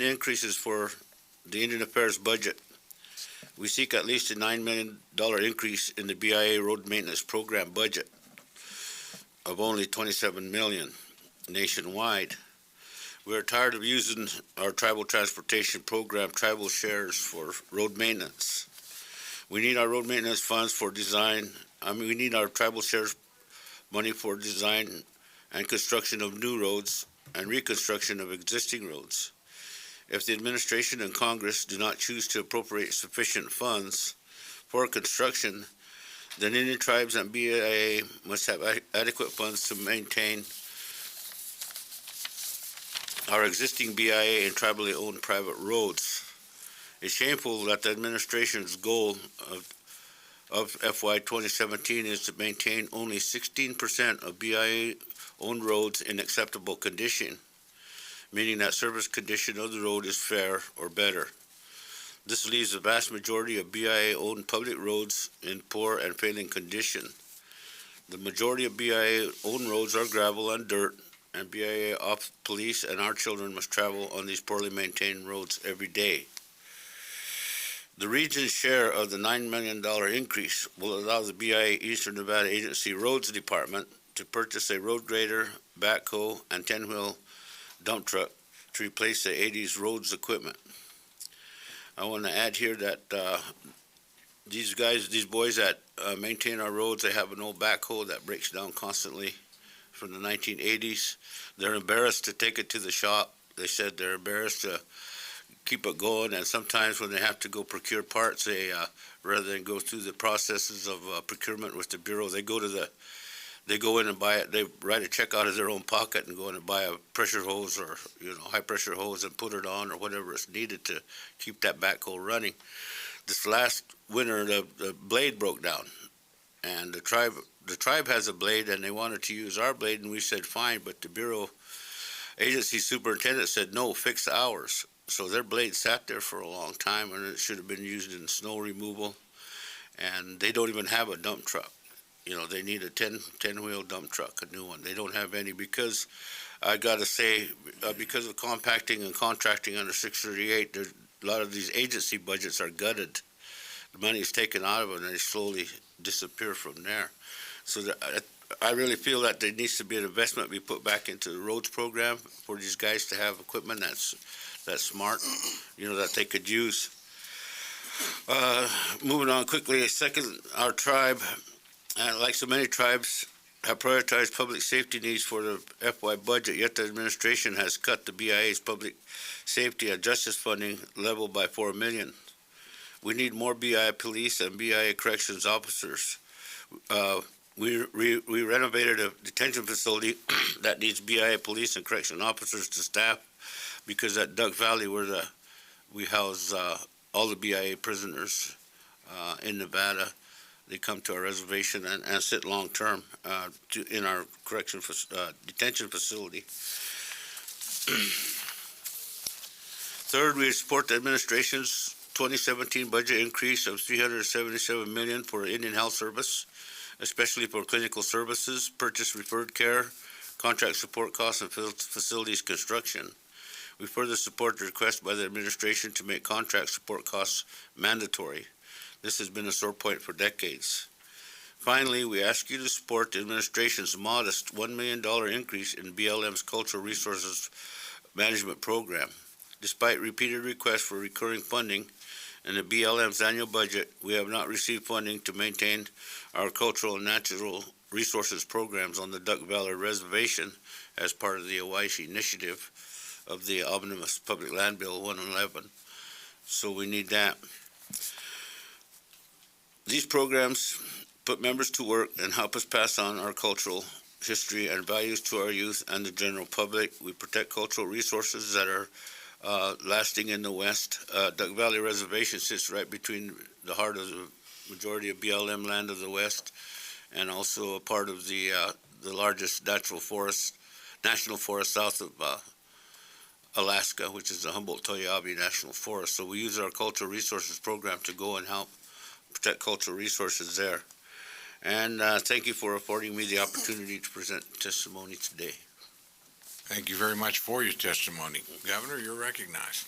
increases for the Indian Affairs budget, we seek at least a $9 million increase in the BIA road maintenance program budget of only $27 million nationwide. We are tired of using our tribal transportation program, tribal shares, for road maintenance. We need our road maintenance funds for design. We need our tribal shares money for design and construction of new roads and reconstruction of existing roads. If the administration and Congress do not choose to appropriate sufficient funds for construction, then Indian tribes and BIA must have adequate funds to maintain our existing BIA and tribally owned private roads. It's shameful that the administration's goal of FY 2017 is to maintain only 16% of BIA-owned roads in acceptable condition, meaning that service condition of the road is fair or better. This leaves the vast majority of BIA-owned public roads in poor and failing condition. The majority of BIA-owned roads are gravel and dirt, and BIA police and our children must travel on these poorly maintained roads every day. The region's share of the $9 million increase will allow the BIA Eastern Nevada Agency Roads Department to purchase a road grader, backhoe, and 10-wheel dump truck to replace the 80s roads equipment. I want to add here that these boys that maintain our roads, they have an old backhoe that breaks down constantly from the 1980s. They're embarrassed to take it to the shop. They said they're embarrassed to keep it going, and sometimes when they have to go procure parts, they rather than go through the processes of procurement with the Bureau, they go in and buy it. They write a check out of their own pocket and go in and buy a pressure hose or high pressure hose and put it on or whatever is needed to keep that backhoe running. This last winter, the blade broke down, and the tribe has a blade, and they wanted to use our blade, and we said fine, but the Bureau agency superintendent said no, fix ours. So their blade sat there for a long time, and it should have been used in snow removal, and they don't even have a dump truck. They need a 10-wheel dump truck, a new one. They don't have any because, I got to say, because of compacting and contracting under 638, a lot of these agency budgets are gutted. The money is taken out of it, and they slowly disappear from there. So I really feel that there needs to be an investment be put back into the roads program for these guys to have equipment that's smart, that they could use. Moving on quickly, our tribe, like so many tribes, have prioritized public safety needs for the FY budget, yet the administration has cut the BIA's public safety and justice funding level by $4 million. We need more BIA police and BIA corrections officers. We renovated a detention facility that needs BIA police and correction officers to staff, because at Duck Valley, where we house all the BIA prisoners in Nevada, they come to our reservation and sit long-term in our detention facility. Third, we support the administration's 2017 budget increase of $377 million for Indian Health Service, especially for clinical services, purchase referred care, contract support costs, and facilities construction. We further support the request by the administration to make contract support costs mandatory. This has been a sore point for decades. Finally, we ask you to support the administration's modest $1 million increase in BLM's Cultural Resources Management Program. Despite repeated requests for recurring funding in the BLM's annual budget, we have not received funding to maintain our cultural and natural resources programs on the Duck Valley Reservation as part of the Owyhee initiative of the Omnibus Public Land Bill 111. So we need that. These programs put members to work and help us pass on our cultural history and values to our youth and the general public. We protect cultural resources that are lasting in the West. Duck Valley Reservation sits right between the heart of the majority of BLM land of the West, and also a part of the largest national forest south of Alaska, which is the Humboldt-Toiyabe National Forest. So we use our cultural resources program to go and help protect cultural resources there. And thank you for affording me the opportunity to present testimony today. Thank you very much for your testimony. Governor, you're recognized.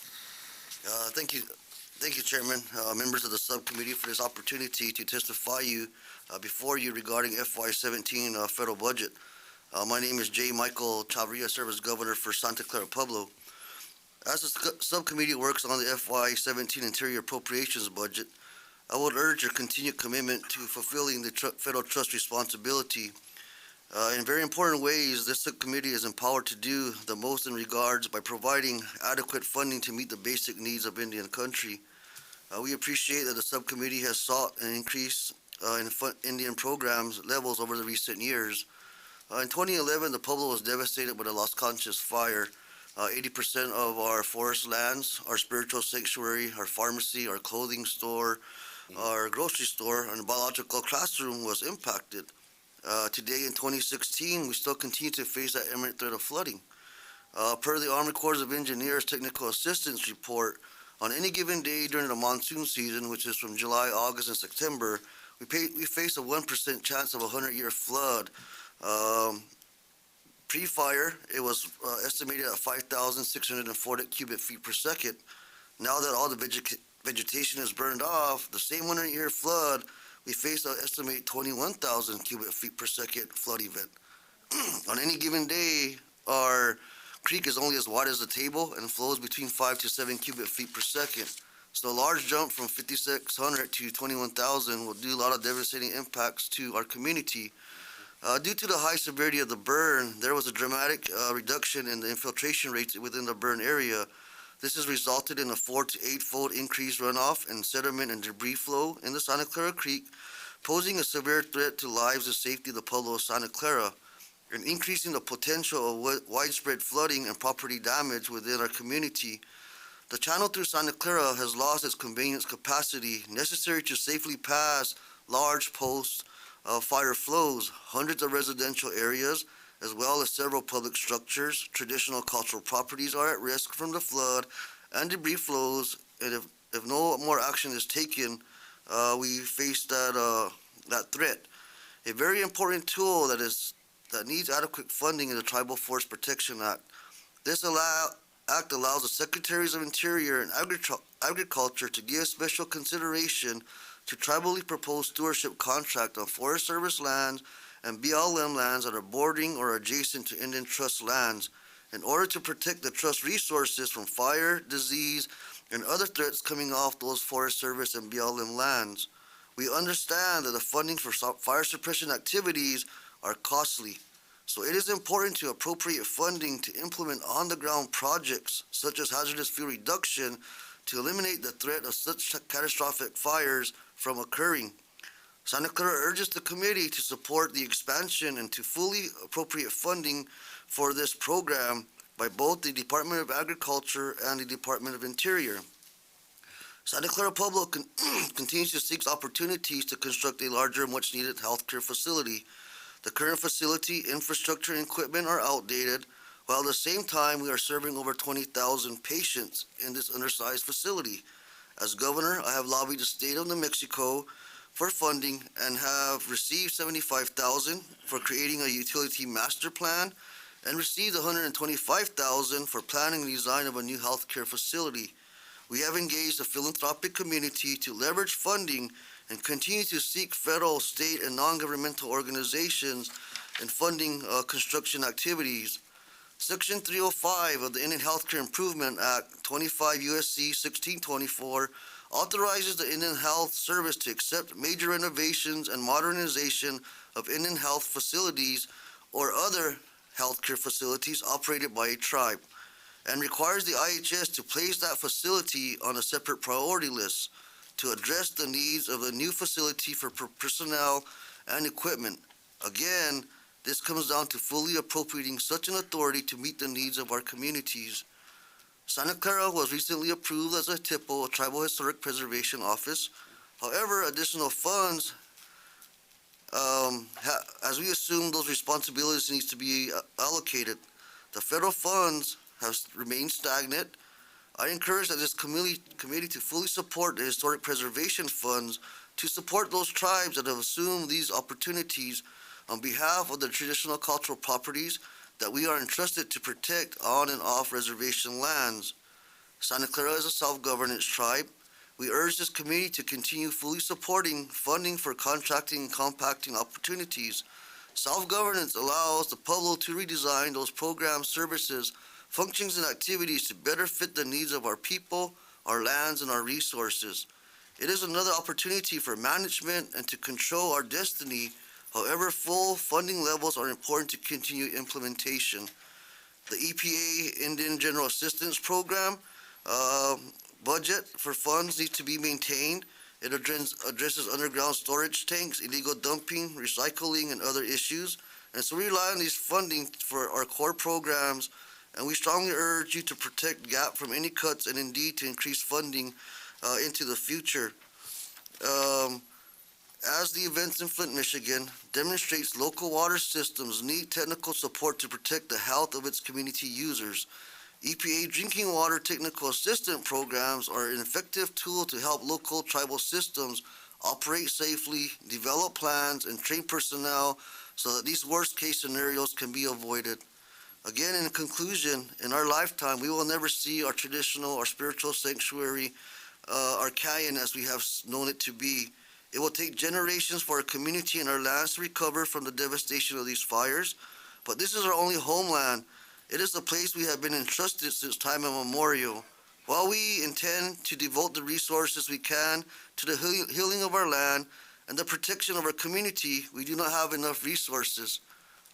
Thank you, Chairman, members of the subcommittee, for this opportunity to testify before you regarding FY17 federal budget. My name is J. Michael Chavria, serve as governor for Santa Clara Pueblo. As the subcommittee works on the FY17 Interior Appropriations budget, I would urge your continued commitment to fulfilling the federal trust responsibility. In very important ways, this subcommittee is empowered to do the most in regards by providing adequate funding to meet the basic needs of Indian country. We appreciate that the subcommittee has sought an increase in Indian programs levels over the recent years. In 2011, the Pueblo was devastated by the Las Conchas fire. 80% of our forest lands, our spiritual sanctuary, our pharmacy, our clothing store, our grocery store, and the biological classroom was impacted. Today in 2016, we still continue to face that imminent threat of flooding. Per the Army Corps of Engineers Technical Assistance Report, on any given day during the monsoon season, which is from July, August, and September, we face a 1% chance of a 100-year flood. Pre-fire, it was estimated at 5,640 cubic feet per second. Now that all the vegetation is burned off, the same 100-year flood, we face an estimated 21,000 cubic feet per second flood event. On any given day, our creek is only as wide as the table and flows between 5 to 7 cubic feet per second. So a large jump from 5,600 to 21,000 will do a lot of devastating impacts to our community. Due to the high severity of the burn, there was a dramatic reduction in the infiltration rates within the burn area. This has resulted in a 4 to 8-fold increased runoff and sediment and debris flow in the Santa Clara Creek, posing a severe threat to lives and safety of the Pueblo of Santa Clara, and increasing the potential of widespread flooding and property damage within our community. The channel through Santa Clara has lost its conveyance capacity necessary to safely pass large post-fire flows. Hundreds of residential areas, as well as several public structures, traditional cultural properties are at risk from the flood and debris flows, and if no more action is taken, we face that threat. A very important tool that needs adequate funding is the Tribal Forest Protection Act. This act allows the Secretaries of Interior and Agriculture to give special consideration to tribally proposed stewardship contract on Forest Service lands and BLM lands that are bordering or adjacent to Indian Trust lands in order to protect the trust resources from fire, disease, and other threats coming off those Forest Service and BLM lands. We understand that the funding for fire suppression activities are costly, so it is important to appropriate funding to implement on-the-ground projects such as hazardous fuel reduction to eliminate the threat of such catastrophic fires from occurring. Santa Clara urges the committee to support the expansion and to fully appropriate funding for this program by both the Department of Agriculture and the Department of Interior. Santa Clara Pueblo continues to seek opportunities to construct a larger, much-needed healthcare facility. The current facility, infrastructure, and equipment are outdated, while at the same time we are serving over 20,000 patients in this undersized facility. As governor, I have lobbied the state of New Mexico for funding and have received $75,000 for creating a utility master plan and received $125,000 for planning and design of a new healthcare facility. We have engaged the philanthropic community to leverage funding and continue to seek federal, state, and non-governmental organizations in funding construction activities. Section 305 of the Indian Healthcare Improvement Act, 25 U.S.C. 1624, authorizes the Indian Health Service to accept major renovations and modernization of Indian health facilities or other healthcare facilities operated by a tribe, and requires the IHS to place that facility on a separate priority list to address the needs of a new facility for personnel and equipment. Again, this comes down to fully appropriating such an authority to meet the needs of our communities. Santa Clara was recently approved as a THPO, a Tribal Historic Preservation Office. However, additional funds, as we assume those responsibilities needs to be allocated. The federal funds have remained stagnant. I encourage that this committee to fully support the historic preservation funds to support those tribes that have assumed these opportunities on behalf of the traditional cultural properties that we are entrusted to protect on and off reservation lands. Santa Clara is a self-governance tribe. We urge this committee to continue fully supporting funding for contracting and compacting opportunities. Self-governance allows the Pueblo to redesign those programs, services, functions, and activities to better fit the needs of our people, our lands, and our resources. It is another opportunity for management and to control our destiny. However, full funding levels are important to continue implementation. The EPA Indian General Assistance Program budget for funds needs to be maintained. It addresses underground storage tanks, illegal dumping, recycling, and other issues. And so we rely on these funding for our core programs, and we strongly urge you to protect GAP from any cuts and indeed to increase funding into the future. As the events in Flint, Michigan demonstrates local water systems need technical support to protect the health of its community users. EPA drinking water technical assistance programs are an effective tool to help local tribal systems operate safely, develop plans, and train personnel so that these worst-case scenarios can be avoided. Again, in conclusion, in our lifetime, we will never see our traditional or spiritual sanctuary, our Archaean as we have known it to be. It will take generations for our community and our lands to recover from the devastation of these fires, but this is our only homeland. It is the place we have been entrusted since time immemorial. While we intend to devote the resources we can to the healing of our land and the protection of our community, we do not have enough resources.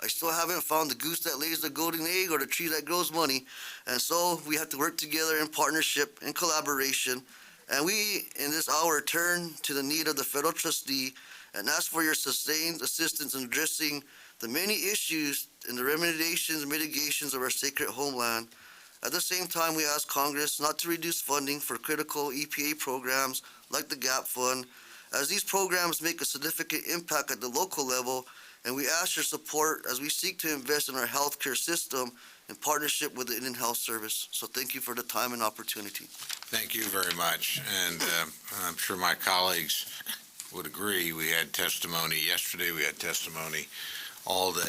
I still haven't found the goose that lays the golden egg or the tree that grows money, and so we have to work together in partnership and collaboration. And we, in this hour, turn to the need of the federal trustee and ask for your sustained assistance in addressing the many issues and the remediations and mitigations of our sacred homeland. At the same time, we ask Congress not to reduce funding for critical EPA programs like the GAP Fund, as these programs make a significant impact at the local level, and we ask your support as we seek to invest in our healthcare system in partnership with the Indian Health Service. So thank you for the time and opportunity. Thank you very much, and I'm sure my colleagues would agree. We had testimony yesterday, we had testimony all day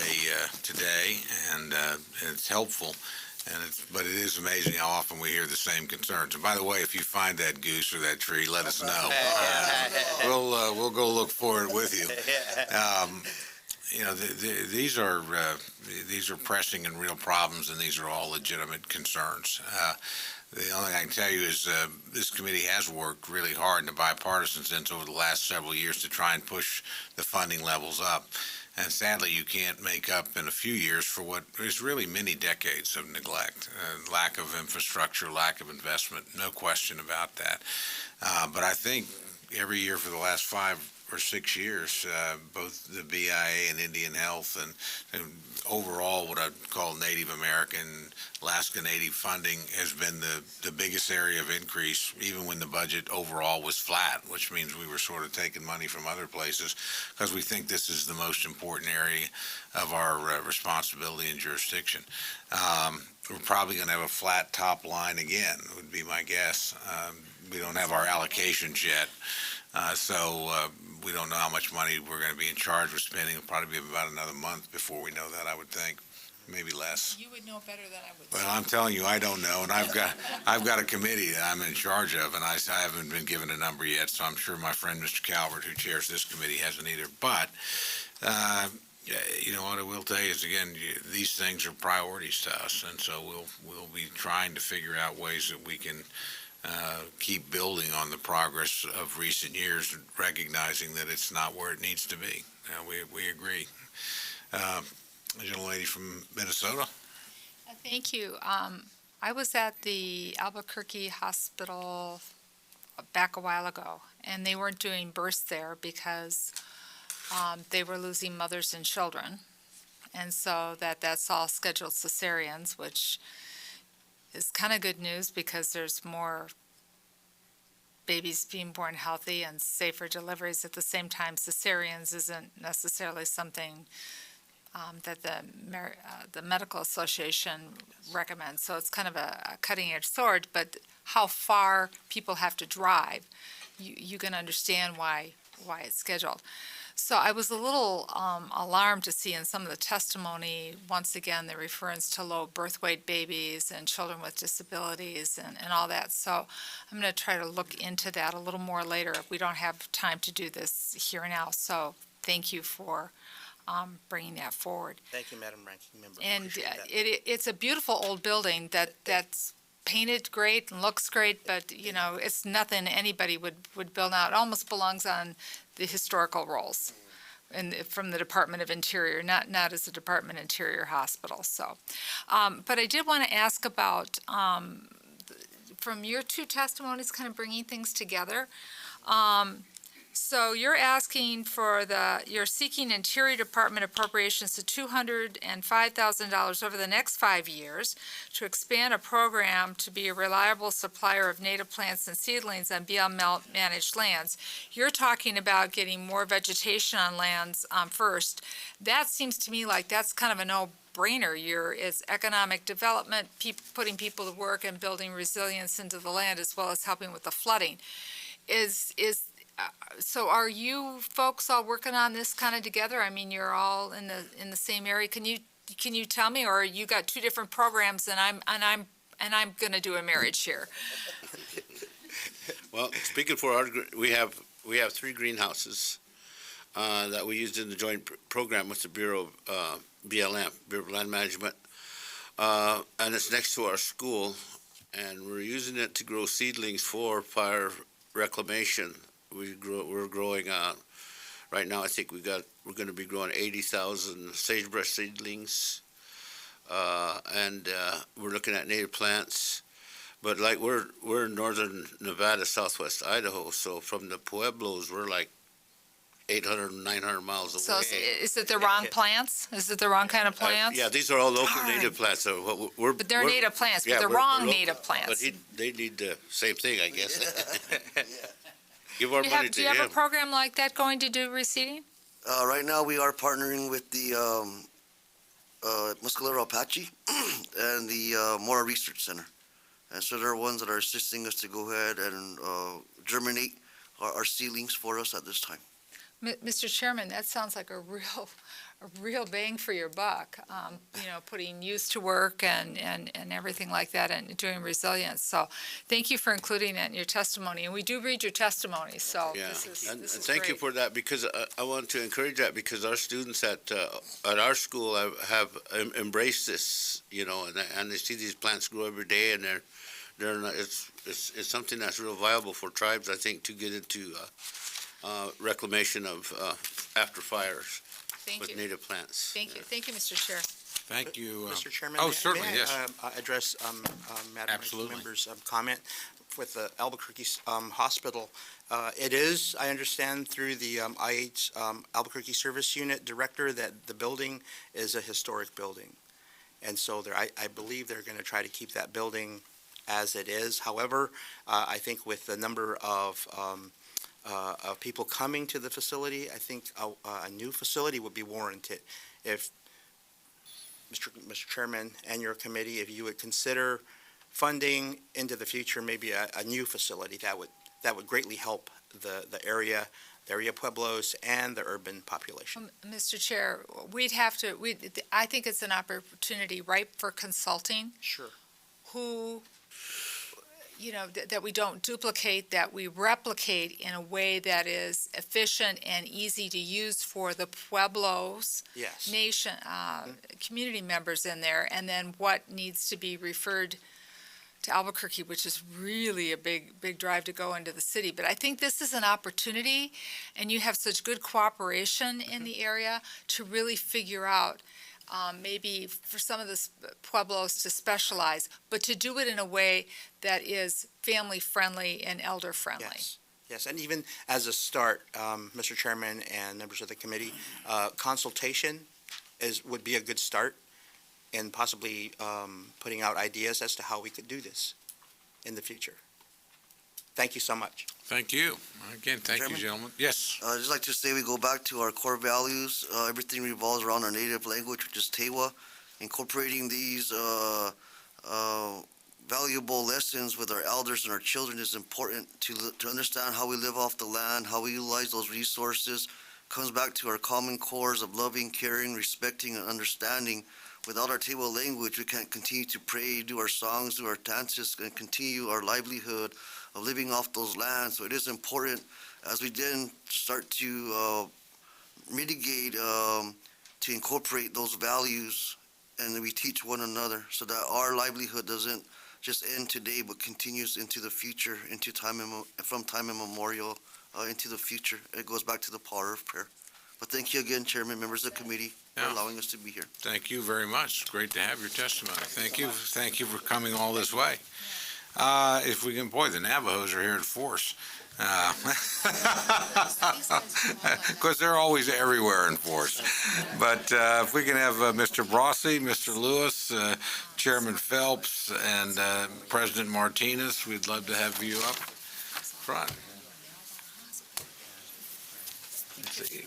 today, and it's helpful, but it is amazing how often we hear the same concerns. And by the way, if you find that goose or that tree, let us know. We'll go look for it with you. These are pressing and real problems, and these are all legitimate concerns. The only thing I can tell you is this committee has worked really hard in a bipartisan sense over the last several years to try and push the funding levels up. And sadly, you can't make up in a few years for what is really many decades of neglect, lack of infrastructure, lack of investment, no question about that. But I think every year for the last 5 or 6 years, both the BIA and Indian Health and overall what I'd call Native American, Alaska Native funding has been the biggest area of increase, even when the budget overall was flat, which means we were sort of taking money from other places because we think this is the most important area of our responsibility and jurisdiction. We're probably going to have a flat top line again, would be my guess. We don't have our allocations yet. So we don't know how much money we're going to be in charge of spending. It'll probably be about another month before we know that, I would think, maybe less. You would know better than I would. Well, I'm telling you, I don't know, and I've got a committee that I'm in charge of, and I haven't been given a number yet. So I'm sure my friend Mr. Calvert, who chairs this committee, hasn't either. But you know what I will tell you is, again, these things are priorities to us, and so we'll be trying to figure out ways that we can keep building on the progress of recent years, recognizing that it's not where it needs to be. We agree. The young lady from Minnesota. Thank you. I was at the Albuquerque Hospital back a while ago, and they weren't doing births there because they were losing mothers and children. And so that's all scheduled cesareans, which is kind of good news because there's more babies being born healthy and safer deliveries. At the same time, cesareans isn't necessarily something that the Medical Association recommends. So it's kind of a cutting-edge sword, but how far people have to drive, you can understand why it's scheduled. So I was a little alarmed to see in some of the testimony, once again, the reference to low birth weight babies and children with disabilities and all that. So I'm going to try to look into that a little more later. We don't have time to do this here and now. So thank you for bringing that forward. Thank you, Madam Ranking Member. And Appreciate that. it's a beautiful old building that's painted great and looks great, but, you know, it's nothing anybody would build out. It almost belongs on the historical rolls from the Department of Interior, not as a Department of Interior hospital. So, but I did want to ask about, from your two testimonies, kind of bringing things together, So you're asking you're seeking Interior Department appropriations to $205,000 over the next 5 years to expand a program to be a reliable supplier of native plants and seedlings on BLM-managed lands. You're talking about getting more vegetation on lands first. That seems to me like that's kind of a no-brainer. It's economic development, putting people to work and building resilience into the land as well as helping with the flooding. So are you folks all working on this kind of together? I mean, you're all in the same area. Can you tell me, or you got two different programs and I'm gonna do a marriage here? Well, speaking for we have 3 greenhouses that we used in the joint program with the Bureau of BLM, Bureau of Land Management, and it's next to our school, and we're using it to grow seedlings for fire reclamation. We're growing right now. I think we're going to be growing 80,000 sagebrush seedlings, and we're looking at native plants. But like we're in northern Nevada, southwest Idaho, so from the Pueblos we're like 800, 900 miles away. So is it the wrong plants? Is it the wrong kind of plants? Yeah, these are all local Darn. native plants. So But they're native plants, yeah, but they're we're wrong local, native plants. But they need the same thing, I guess. Give our Do money you have to a him. program like that going to do reseeding? Right now, we are partnering with the Mescalero Apache and the Mora Research Center. And so they're ones that are assisting us to go ahead and germinate our seedlings for us at this time. Mr. Chairman, that sounds like a real bang for your buck, putting youth to work and everything like that and doing resilience. So thank you for including that in your testimony. And we do read your testimony, so Yeah, this is and this is thank you great. for that, because I want to encourage that, because our students at our school have embraced this, and they see these plants grow every day, and they're not, it's something that's real viable for tribes, I think, to get into reclamation of after fires Thank with you. native plants. Thank you. Thank you, Mr. Chair. Thank you. Mr. Chairman? Oh, may- certainly, may I, yes. address Madam Absolutely. Ranking Member's comment with the Albuquerque Hospital. It is, I understand through the IH Albuquerque Service Unit Director, that the building is a historic building. And so I believe they're going to try to keep that building as it is. However, I think with the number of people coming to the facility, I think a new facility would be warranted. If Mr. Chairman and your committee, if you would consider funding into the future, maybe a new facility, that would greatly help the area Pueblos and the urban population. Mr. Chair, I think it's an opportunity ripe for consulting. Sure. That we don't duplicate, that we replicate in a way that is efficient and easy to use for the Pueblos Yes. nation, community members in there, and then what needs to be referred to Albuquerque, which is really a big drive to go into the city. But I think this is an opportunity, and you have such good cooperation in the area to really figure out maybe for some of the Pueblos to specialize, but to do it in a way that is family-friendly and elder-friendly. Yes, and even as a start, Mr. Chairman and members of the committee, consultation would be a good start in possibly putting out ideas as to how we could do this in the future. Thank you so much. Thank you. Again, thank you, Chairman? gentlemen. Yes. I'd just like to say we go back to our core values. Everything revolves around our native language, which is Tewa. Incorporating these valuable lessons with our elders and our children is important to understand how we live off the land, how we utilize those resources. Comes back to our common cores of loving, caring, respecting, and understanding. Without our Tewa language, we can't continue to pray, do our songs, do our dances, and continue our livelihood of living off those lands. So it is important as we then start to mitigate, to incorporate those values, and we teach one another so that our livelihood doesn't just end today, but continues into the future, into from time immemorial, into the future. It goes back to the power of prayer. But thank you again, Chairman, members of the committee, for Yeah. allowing us to be here. Thank you very much. It's great to have your testimony. Thank you. Thank you for coming all this way. If we can, boy, the Navajos are here in force. Because they're always everywhere in force. But if we can have Mr. Brossi, Mr. Lewis, Chairman Phelps, and President Martinez, we'd love to have you up front. Let's see.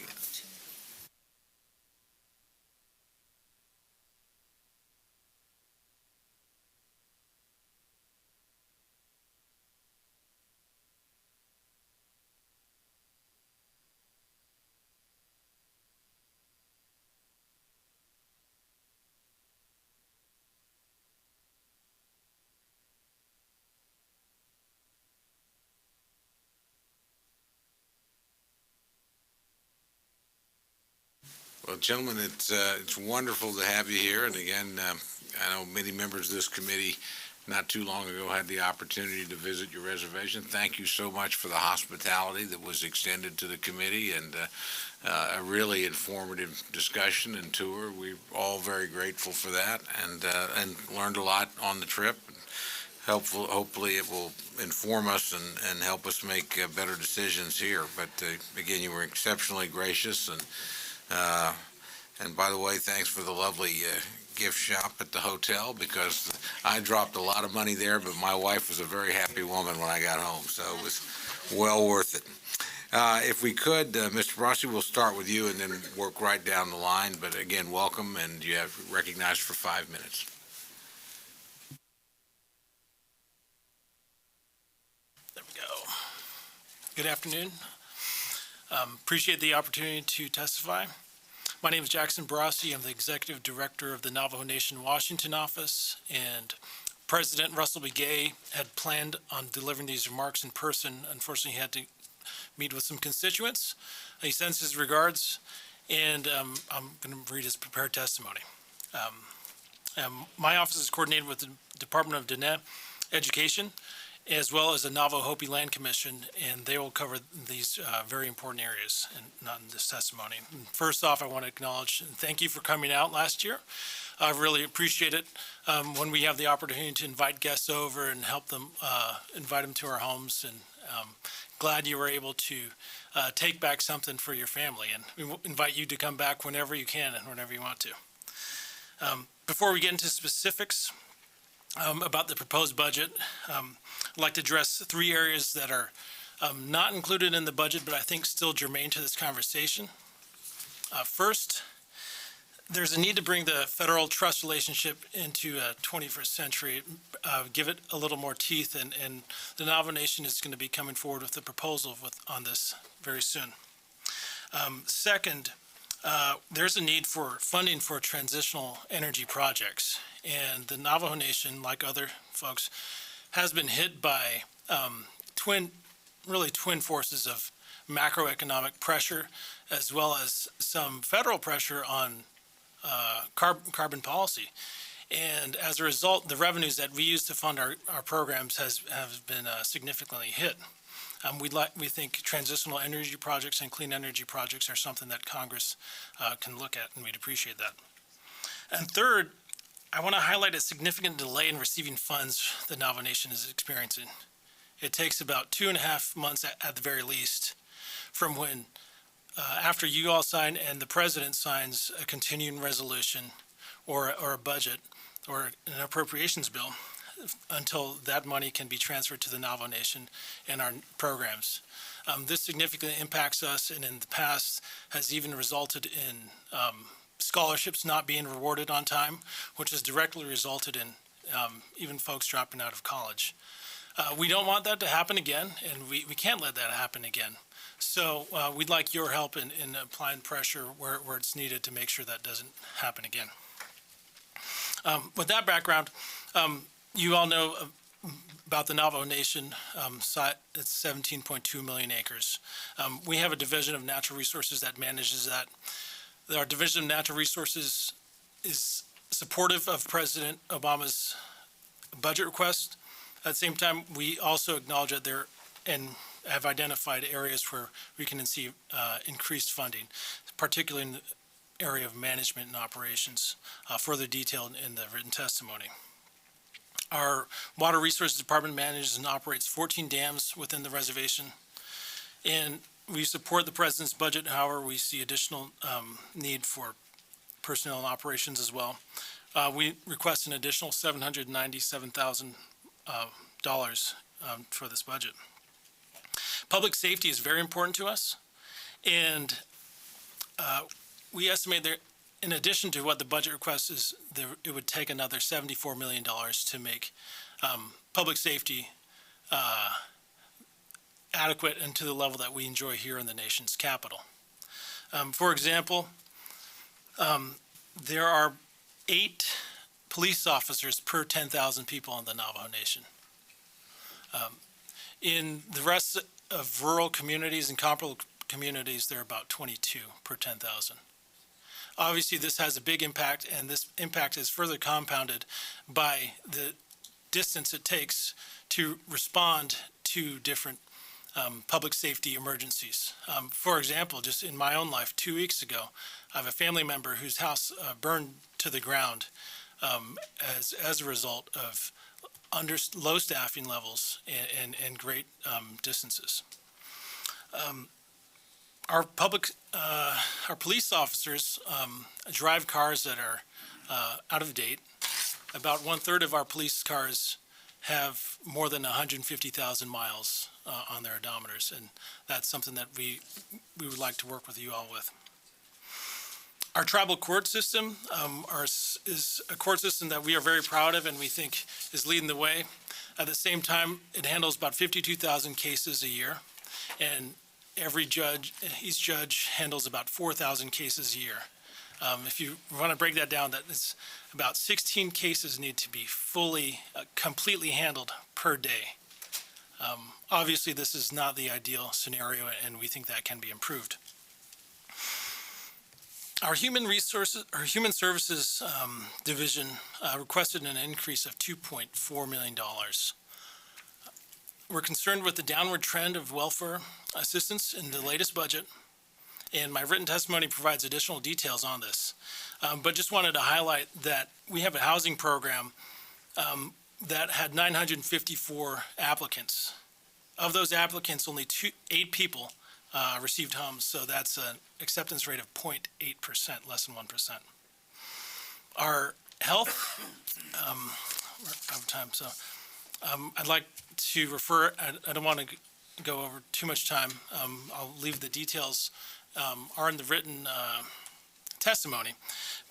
Well, gentlemen, it's wonderful to have you here. And again, I know many members of this committee not too long ago had the opportunity to visit your reservation. Thank you so much for the hospitality that was extended to the committee and a really informative discussion and tour. We're all very grateful for that and learned a lot on the trip. Hopefully it will inform us and help us make better decisions here. But again, you were exceptionally gracious and by the way, thanks for the lovely gift shop at the hotel, because I dropped a lot of money there, but my wife was a very happy woman when I got home, so it was well worth it. If we could, Mr. Brossi, we'll start with you and then work right down the line. But again, welcome, and you have recognized for 5 minutes. There we go. Good afternoon. Appreciate the opportunity to testify. My name is Jackson Brossi. I'm the Executive Director of the Navajo Nation Washington office, and President Russell B. Gay had planned on delivering these remarks in person. Unfortunately, he had to meet with some constituents. He sends his regards, and I'm going to read his prepared testimony. My office is coordinated with the Department of Diné Education, as well as the Navajo Hopi Land Commission, and they will cover these very important areas, and not in this testimony. And first off, I want to acknowledge and thank you for coming out last year. I really appreciate it when we have the opportunity to invite guests over and help them, invite them to our homes, and glad you were able to take back something for your family, and we invite you to come back whenever you can and whenever you want to. Before we get into specifics about the proposed budget, I'd like to address 3 areas that are not included in the budget, but I think still germane to this conversation. First, there's a need to bring the federal trust relationship into a 21st century, give it a little more teeth, and the Navajo Nation is going to be coming forward with a proposal on this very soon. Second, there's a need for funding for transitional energy projects, and the Navajo Nation, like other folks, has been hit by twin forces of macroeconomic pressure, as well as some federal pressure on carbon policy. And as a result, the revenues that we use to fund our programs have been significantly hit. We think transitional energy projects and clean energy projects are something that Congress can look at, and we'd appreciate that. And third, I want to highlight a significant delay in receiving funds the Navajo Nation is experiencing. It takes about 2.5 months at the very least from when, after you all sign and the President signs a continuing resolution or a budget or an appropriations bill, until that money can be transferred to the Navajo Nation and our programs. This significantly impacts us, and in the past has even resulted in scholarships not being rewarded on time, which has directly resulted in even folks dropping out of college. We don't want that to happen again, and we can't let that happen again. So we'd like your help in applying pressure where it's needed to make sure that doesn't happen again. With that background, you all know about the Navajo Nation site. It's 17.2 million acres. We have a Division of Natural Resources that manages that. Our Division of Natural Resources is supportive of President Obama's budget request. At the same time, we also acknowledge that there and have identified areas where we can see increased funding, particularly in the area of management and operations, further detailed in the written testimony. Our Water Resources Department manages and operates 14 dams within the reservation. And we support the president's budget. However, we see additional need for personnel and operations as well. We request an additional $797,000 for this budget. Public safety is very important to us, and we estimate that in addition to what the budget request is, it would take another $74 million to make public safety adequate and to the level that we enjoy here in the nation's capital. For example, there are 8 police officers per 10,000 people in the Navajo Nation. In the rest of rural communities and comparable communities, there are about 22 per 10,000. Obviously, this has a big impact, and this impact is further compounded by the distance it takes to respond to different public safety emergencies. For example, just in my own life, 2 weeks ago, I have a family member whose house burned to the ground as a result of low staffing levels and great distances. Our police officers drive cars that are out of date. About 1/3 of our police cars have more than 150,000 miles on their odometers, and that's something that we would like to work with you all with. Our tribal court system is a court system that we are very proud of and we think is leading the way. At the same time, it handles about 52,000 cases a year, and each judge handles about 4,000 cases a year. If you want to break that down, that is about 16 cases need to be completely handled per day. Obviously, this is not the ideal scenario, and we think that can be improved. Our human services division requested an increase of $2.4 million. We're concerned with the downward trend of welfare assistance in the latest budget, and my written testimony provides additional details on this. But just wanted to highlight that we have a housing program that had 954 applicants. Of those applicants, only 8 people received homes, so that's an acceptance rate of 0.8%, less than 1%. Our health, we're out of time, so I'd like to refer, I don't want to go over too much time. I'll leave the details are in the written testimony,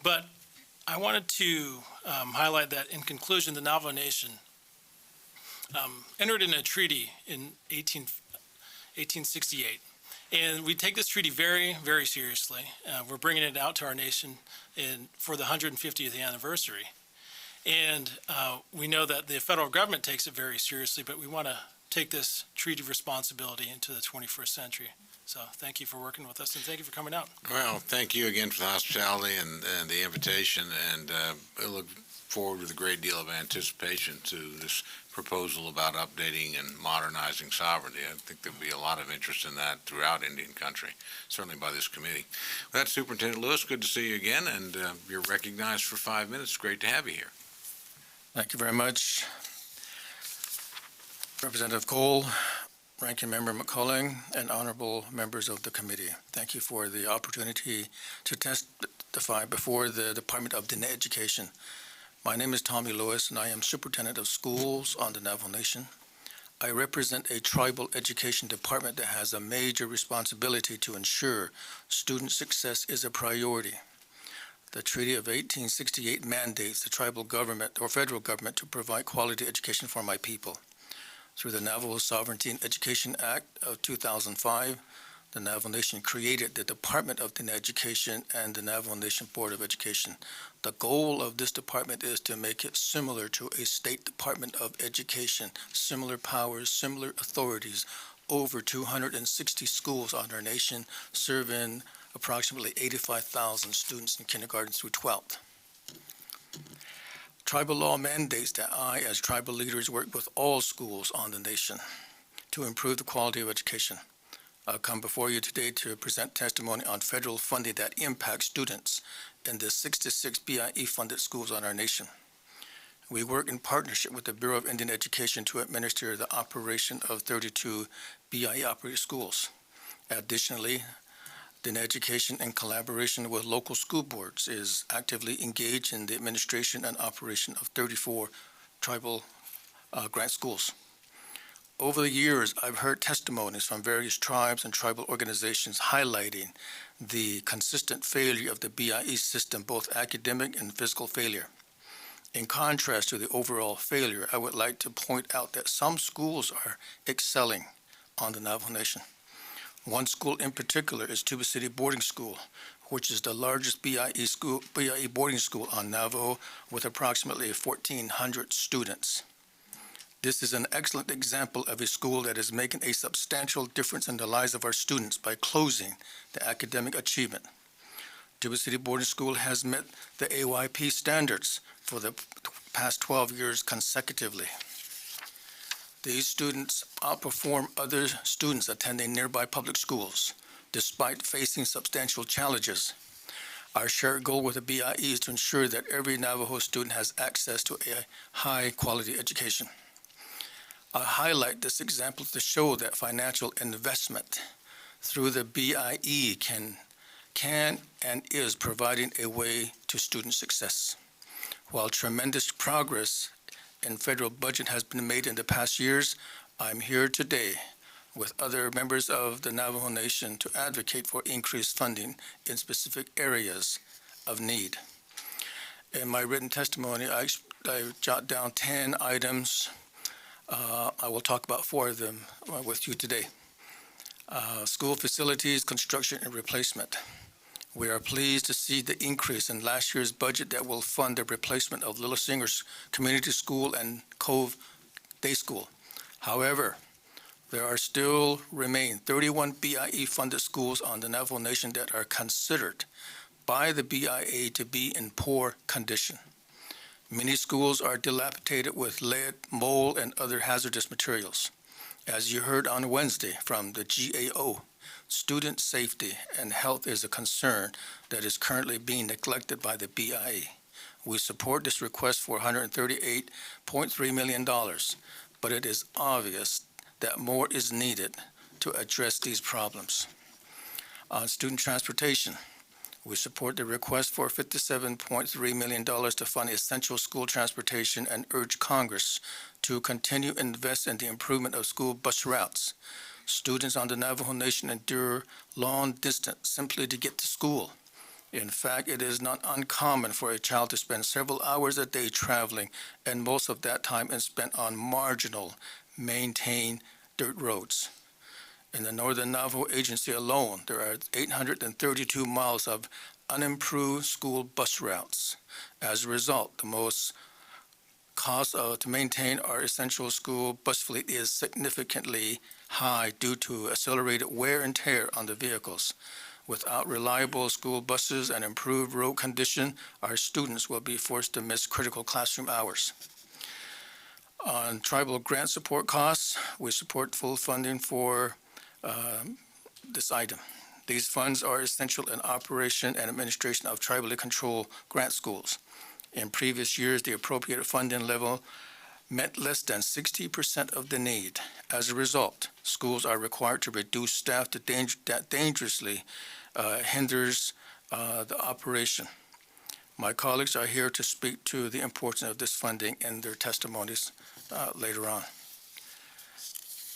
but I wanted to highlight that in conclusion, the Navajo Nation entered in a treaty in 1868. And we take this treaty very, very seriously. We're bringing it out to our nation for the 150th anniversary. And we know that the federal government takes it very seriously, but we want to take this treaty week into the 21st century. So thank you for working with us, and thank you for coming out. Well, thank you again for the hospitality and the invitation, and I look forward with a great deal of anticipation to this proposal about updating and modernizing sovereignty. I think there'll be a lot of interest in that throughout Indian country, certainly by this committee. With that, Superintendent Lewis, good to see you again, and you're recognized for 5 minutes. Great to have you here. Thank you very much. Representative Cole, Ranking Member McCulling, and honorable members of the committee. Thank you for the opportunity to testify before the Department of Diné Education. My name is Tommy Lewis, and I am Superintendent of Schools on the Navajo Nation. I represent a tribal education department that has a major responsibility to ensure student success is a priority. The Treaty of 1868 mandates the tribal government or federal government to provide quality education for my people. Through the Navajo Sovereignty and Education Act of 2005, the Navajo Nation created the Department of Diné Education and the Navajo Nation Board of Education. The goal of this department is to make it similar to a state Department of Education, similar powers, similar authorities, over 260 schools on our nation, serving approximately 85,000 students in kindergarten through 12th. Tribal law mandates that I, as tribal leaders, work with all schools on the nation to improve the quality of education. I'll come before you today to present testimony on federal funding that impacts students in the 66 BIE-funded schools on our nation. We work in partnership with the Bureau of Indian Education to administer the operation of 32 BIE-operated schools. Additionally, Diné Education, in collaboration with local school boards, is actively engaged in the administration and operation of 34 tribal grant schools. Over the years, I've heard testimonies from various tribes and tribal organizations highlighting the consistent failure of the BIE system, both academic and physical failure. In contrast to the overall failure, I would like to point out that some schools are excelling on the Navajo Nation. One school in particular is Tuba City Boarding School, which is the largest BIE boarding school on Navajo with approximately 1,400 students. This is an excellent example of a school that is making a substantial difference in the lives of our students by closing the academic achievement. Tuba City Boarding School has met the AYP standards for the past 12 years consecutively. These students outperform other students attending nearby public schools, despite facing substantial challenges. Our shared goal with the BIE is to ensure that every Navajo student has access to a high-quality education. I highlight this example to show that financial investment through the BIE can and is providing a way to student success. While tremendous progress in federal budget has been made in the past years, I'm here today with other members of the Navajo Nation to advocate for increased funding in specific areas of need. In my written testimony, I jot down 10 items. I will talk about 4 of them with you today. School facilities, construction, and replacement. We are pleased to see the increase in last year's budget that will fund the replacement of Little Singers Community School and Cove Day School. However, there still remain 31 BIE-funded schools on the Navajo Nation that are considered by the BIA to be in poor condition. Many schools are dilapidated with lead, mold, and other hazardous materials. As you heard on Wednesday from the GAO, student safety and health is a concern that is currently being neglected by the BIA. We support this request for $138.3 million, but it is obvious that more is needed to address these problems. On student transportation, we support the request for $57.3 million to fund essential school transportation and urge Congress to continue to invest in the improvement of school bus routes. Students on the Navajo Nation endure long distance simply to get to school. In fact, it is not uncommon for a child to spend several hours a day traveling, and most of that time is spent on marginal, maintained dirt roads. In the Northern Navajo Agency alone, there are 832 miles of unimproved school bus routes. As a result, the most cost to maintain our essential school bus fleet is significantly high due to accelerated wear and tear on the vehicles. Without reliable school buses and improved road condition, our students will be forced to miss critical classroom hours. On tribal grant support costs, we support full funding for this item. These funds are essential in operation and administration of tribally controlled grant schools. In previous years, the appropriate funding level met less than 60% of the need. As a result, schools are required to reduce staff that dangerously hinders the operation. My colleagues are here to speak to the importance of this funding in their testimonies later on.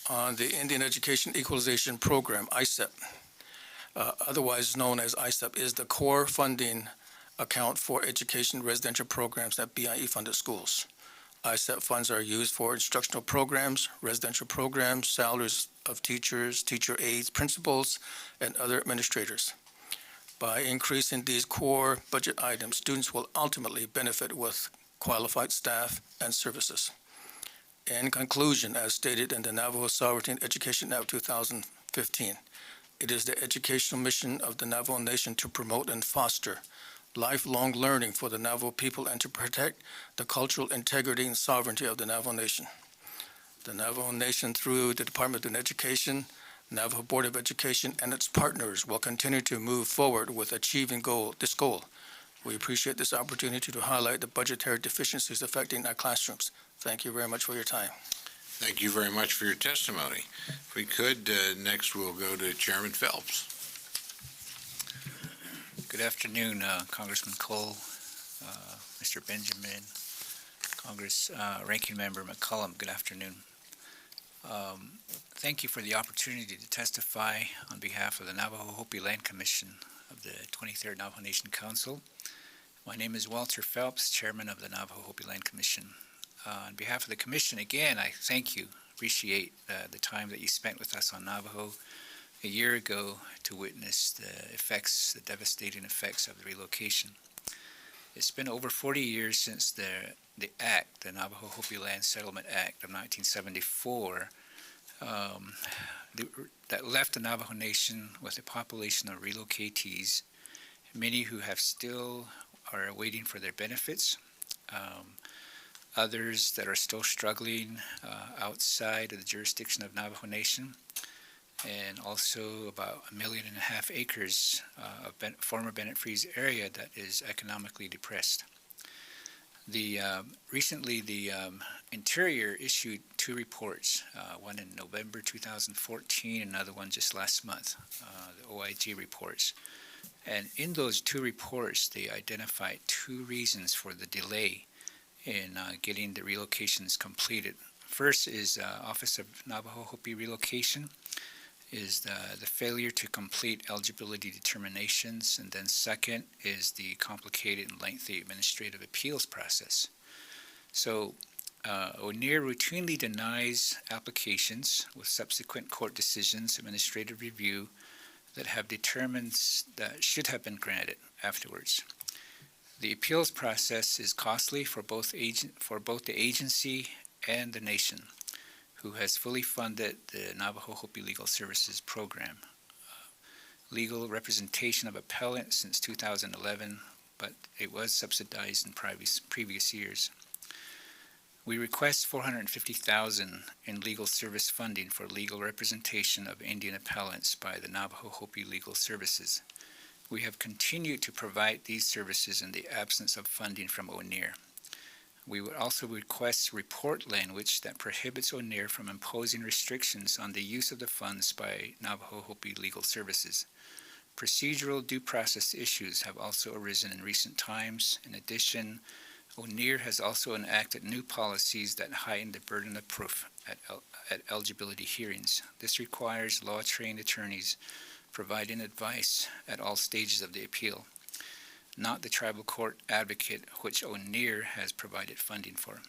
On the Indian Education Equalization Program, ISEP, otherwise known as ISEP, is the core funding account for education residential programs at BIE-funded schools. ISEP funds are used for instructional programs, residential programs, salaries of teachers, teacher aides, principals, and other administrators. By increasing these core budget items, students will ultimately benefit with qualified staff and services. In conclusion, as stated in the Navajo Sovereignty and Education Act 2015, it is the educational mission of the Navajo Nation to promote and foster lifelong learning for the Navajo people and to protect the cultural integrity and sovereignty of the Navajo Nation. The Navajo Nation, through the Department of Education, Navajo Board of Education, and its partners, will continue to move forward with achieving this goal. We appreciate this opportunity to highlight the budgetary deficiencies affecting our classrooms. Thank you very much for your time. Thank you very much for your testimony. If we could, next we'll go to Chairman Phelps. Good afternoon, Congressman Cole, Mr. Benjamin, Ranking Member McCollum. Good afternoon. Thank you for the opportunity to testify on behalf of the Navajo Hopi Land Commission of the 23rd Navajo Nation Council. My name is Walter Phelps, Chairman of the Navajo Hopi Land Commission. On behalf of the Commission, again, I thank you, appreciate the time that you spent with us on Navajo a year ago to witness the devastating effects of the relocation. It's been over 40 years since the Act, the Navajo Hopi Land Settlement Act of 1974, that left the Navajo Nation with a population of relocatees, many who still are waiting for their benefits, others that are still struggling outside of the jurisdiction of Navajo Nation, and also about 1.5 million acres of former Bennett Freeze area that is economically depressed. Recently, the Interior issued 2 reports, one in November 2014, another one just last month, the OIG reports. And in those 2 reports, they identified 2 reasons for the delay in getting the relocations completed. First is Office of Navajo Hopi Relocation, is the failure to complete eligibility determinations, and then second is the complicated and lengthy administrative appeals process. So ONER routinely denies applications with subsequent court decisions, administrative review, that have determined that should have been granted afterwards. The appeals process is costly for both the agency and the nation, who has fully funded the Navajo Hopi Legal Services Program. Legal representation of appellant since 2011, but it was subsidized in previous years. We request $450,000 in legal service funding for legal representation of Indian appellants by the Navajo Hopi Legal Services. We have continued to provide these services in the absence of funding from ONER. We would also request report language that prohibits ONER from imposing restrictions on the use of the funds by Navajo Hopi Legal Services. Procedural due process issues have also arisen in recent times. In addition, ONER has also enacted new policies that heighten the burden of proof at eligibility hearings. This requires law-trained attorneys providing advice at all stages of the appeal, not the tribal court advocate, which ONER has provided funding for.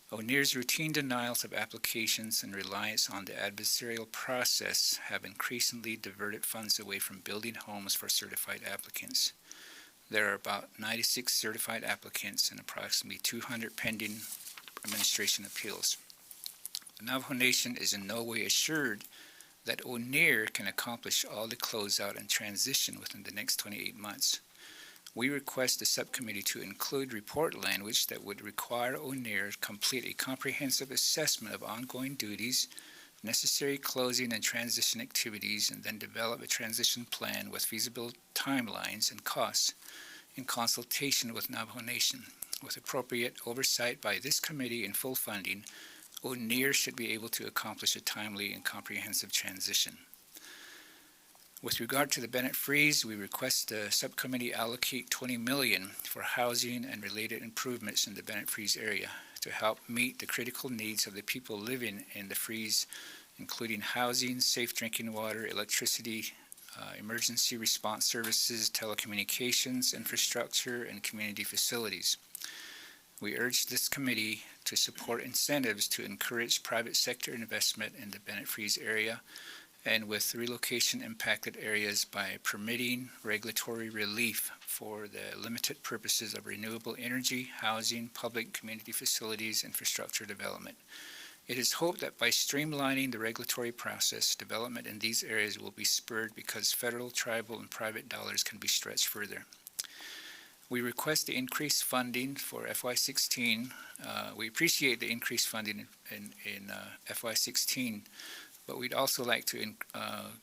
ONER's routine denials of applications and reliance on the adversarial process have increasingly diverted funds away from building homes for certified applicants. There are about 96 certified applicants and approximately 200 pending administration appeals. The Navajo Nation is in no way assured that ONER can accomplish all the closeout and transition within the next 28 months. We request the subcommittee to include report language that would require ONER to complete a comprehensive assessment of ongoing duties, necessary closing and transition activities, and then develop a transition plan with feasible timelines and costs in consultation with Navajo Nation. With appropriate oversight by this committee and full funding, ONER should be able to accomplish a timely and comprehensive transition. With regard to the Bennett Freeze, we request the subcommittee allocate $20 million for housing and related improvements in the Bennett Freeze area to help meet the critical needs of the people living in the freeze, including housing, safe drinking water, electricity, emergency response services, telecommunications, infrastructure, and community facilities. We urge this committee to support incentives to encourage private sector investment in the Bennett Freeze area and with relocation impacted areas by permitting regulatory relief for the limited purposes of renewable energy, housing, public community facilities, infrastructure development. It is hoped that by streamlining the regulatory process, development in these areas will be spurred because federal, tribal, and private dollars can be stretched further. We request the increased funding for FY16. We appreciate the increased funding in FY16, but we'd also like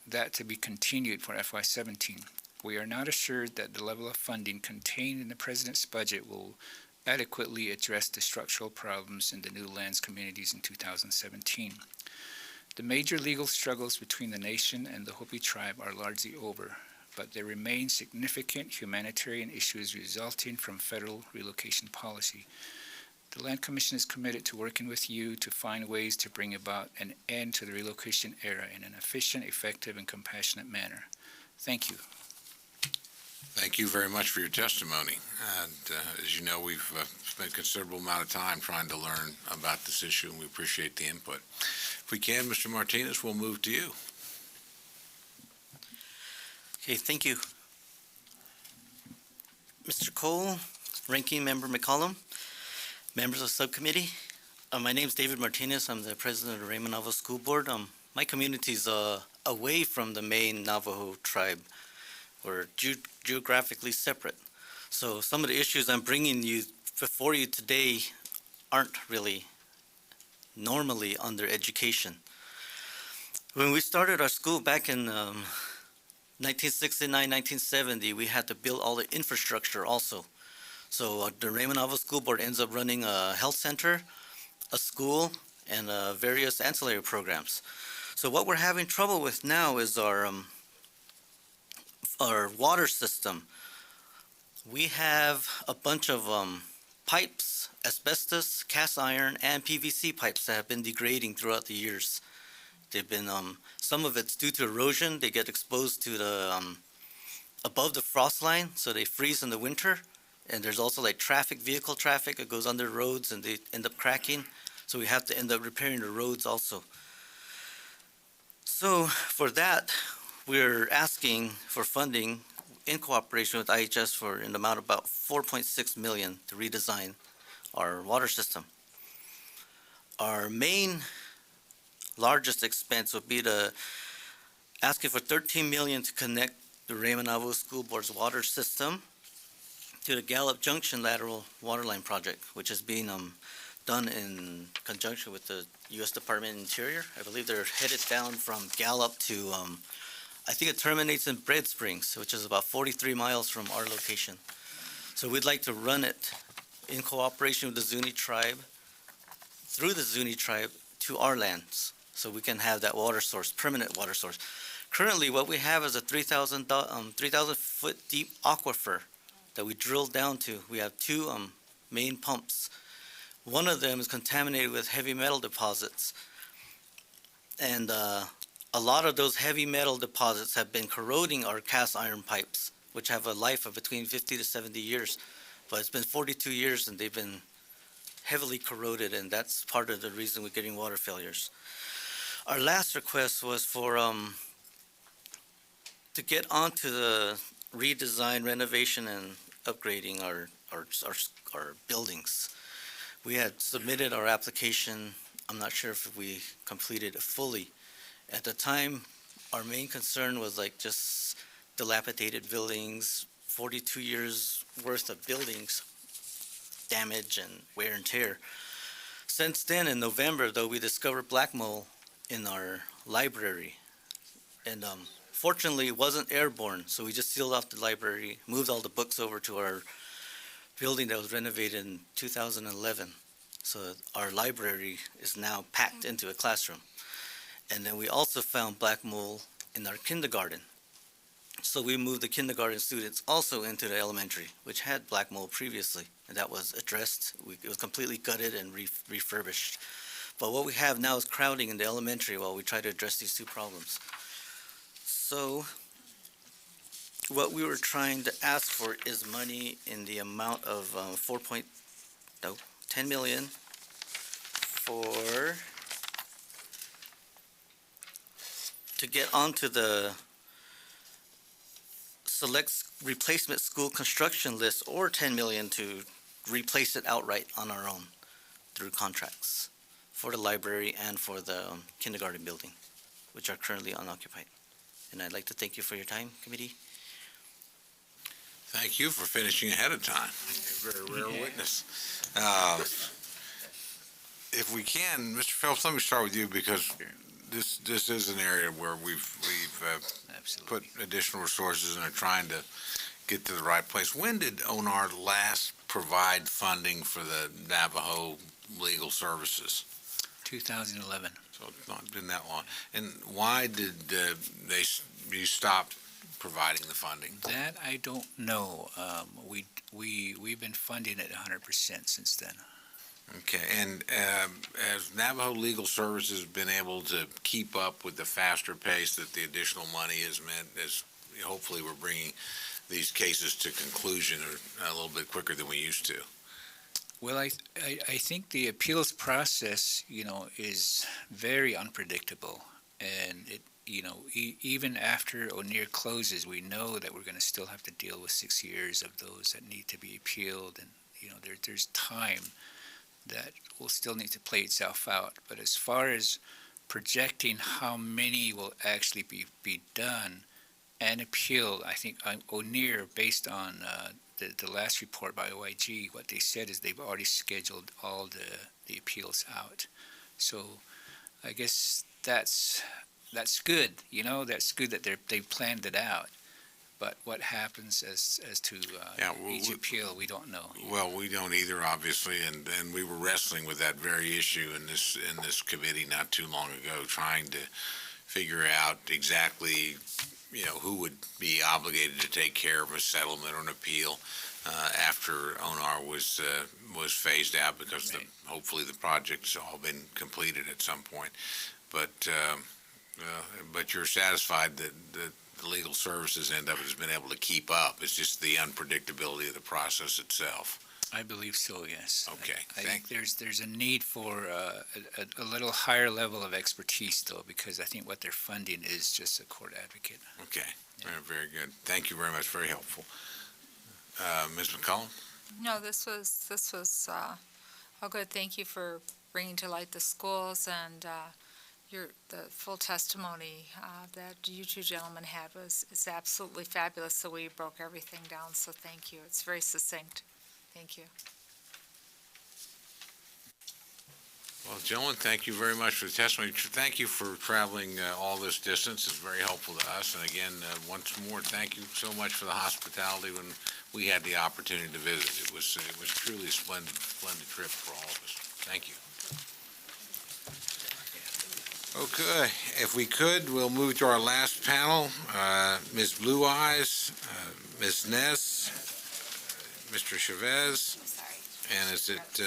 that to be continued for FY17. We are not assured that the level of funding contained in the President's budget will adequately address the structural problems in the New Lands communities in 2017. The major legal struggles between the nation and the Hopi tribe are largely over, but there remain significant humanitarian issues resulting from federal relocation policy. The Land Commission is committed to working with you to find ways to bring about an end to the relocation era in an efficient, effective, and compassionate manner. Thank you. Thank you very much for your testimony. And as you know, we've spent a considerable amount of time trying to learn about this issue, and we appreciate the input. If we can, Mr. Martinez, we'll move to you. Okay, thank you. Mr. Cole, Ranking Member McCollum, members of the subcommittee. My name is David Martinez. I'm the president of the Raymond Navajo School Board. My community is away from the main Navajo tribe. We're geographically separate. So some of the issues I'm bringing before you today aren't really normally under education. When we started our school back in 1969, 1970, we had to build all the infrastructure also. So the Raymond Navajo School Board ends up running a health center, a school, and various ancillary programs. So what we're having trouble with now is our water system. We have a bunch of pipes, asbestos, cast iron, and PVC pipes that have been degrading throughout the years. They've been, some of it's due to erosion. They get exposed to the, above the frost line, so they freeze in the winter. And there's also like vehicle traffic that goes under roads and they end up cracking. So we have to end up repairing the roads also. So for that, we're asking for funding in cooperation with IHS for an amount of about $4.6 million to redesign our water system. Our main largest expense would be to asking for $13 million to connect the Raymond Navajo School Board's water system to the Gallup Junction lateral waterline project, which is being done in conjunction with the U.S. Department of Interior. I believe they're headed down from Gallup to, I think it terminates in Bread Springs, which is about 43 miles from our location. So we'd like to run it in cooperation with the Zuni tribe, through the Zuni tribe to our lands, so we can have that water source, permanent water source. Currently, what we have is a 3,000 foot deep aquifer that we drilled down to. We have two main pumps. One of them is contaminated with heavy metal deposits. And a lot of those heavy metal deposits have been corroding our cast iron pipes, which have a life of between 50 to 70 years. But it's been 42 years and they've been heavily corroded, and that's part of the reason we're getting water failures. Our last request was for to get onto the redesign, renovation, and upgrading our buildings. We had submitted our application. I'm not sure if we completed it fully. At the time, our main concern was like just dilapidated buildings, 42 years worth of buildings, damage and wear and tear. Since then, in November, though, we discovered black mold in our library. And fortunately, it wasn't airborne, so we just sealed off the library, moved all the books over to our building that was renovated in 2011. So our library is now packed into a classroom. And then we also found black mold in our kindergarten. So we moved the kindergarten students also into the elementary, which had black mold previously, and that was addressed. It was completely gutted and refurbished. But what we have now is crowding in the elementary while we try to address these two problems. So what we were trying to ask for is money in the amount of $10 million to get onto the select replacement school construction list, or $10 million to replace it outright on our own through contracts for the library and for the kindergarten building, which are currently unoccupied. And I'd like to thank you for your time, committee. Thank you for finishing ahead of time. You're a very rare witness. If we can, Mr. Phelps, let me start with you, because this is an area where we've put additional resources and are trying to get to the right place. When did ONAR last provide funding for the Navajo Legal Services? 2011. So it's not been that long. And why did you stop providing the funding? That I don't know. We've been funding it 100% since then. Okay, and has Navajo Legal Services been able to keep up with the faster pace that the additional money has meant, as hopefully we're bringing these cases to conclusion a little bit quicker than we used to? Well, I think the appeals process, is very unpredictable, and even after O'Neill closes, we know that we're going to still have to deal with 6 years of those that need to be appealed, and there's time that will still need to play itself out. But as far as projecting how many will actually be done and appealed, I think O'Neill, based on the last report by OIG, what they said is they've already scheduled all the appeals out. So I guess that's good. That's good that they've planned it out. But what happens as to each appeal, we don't know. Well, we don't either, obviously, and we were wrestling with that very issue in this committee not too long ago, trying to figure out exactly who would be obligated to take care of a settlement or an appeal after ONAR was phased out, because hopefully the project's all been completed at some point. But you're satisfied that the legal services end of it has been able to keep up. It's just the unpredictability of the process itself. I believe so, yes. Okay. I think there's a need for a little higher level of expertise, though, because I think what they're funding is just a court advocate. Okay. Yeah. Very good. Thank you very much. Very helpful. Ms. McCollum? No, this was all good. Thank you for bringing to light the schools, and the full testimony that you two gentlemen had is absolutely fabulous. So we broke everything down. So thank you. It's very succinct. Thank you. Well, gentlemen, thank you very much for the testimony. Thank you for traveling all this distance. It's very helpful to us. And again, once more, thank you so much for the hospitality when we had the opportunity to visit. It was truly a splendid trip for all of us. Thank you. Okay, if we could, we'll move to our last panel. Ms. Blue Eyes, Ms. Ness, Mr. Chavez, and is it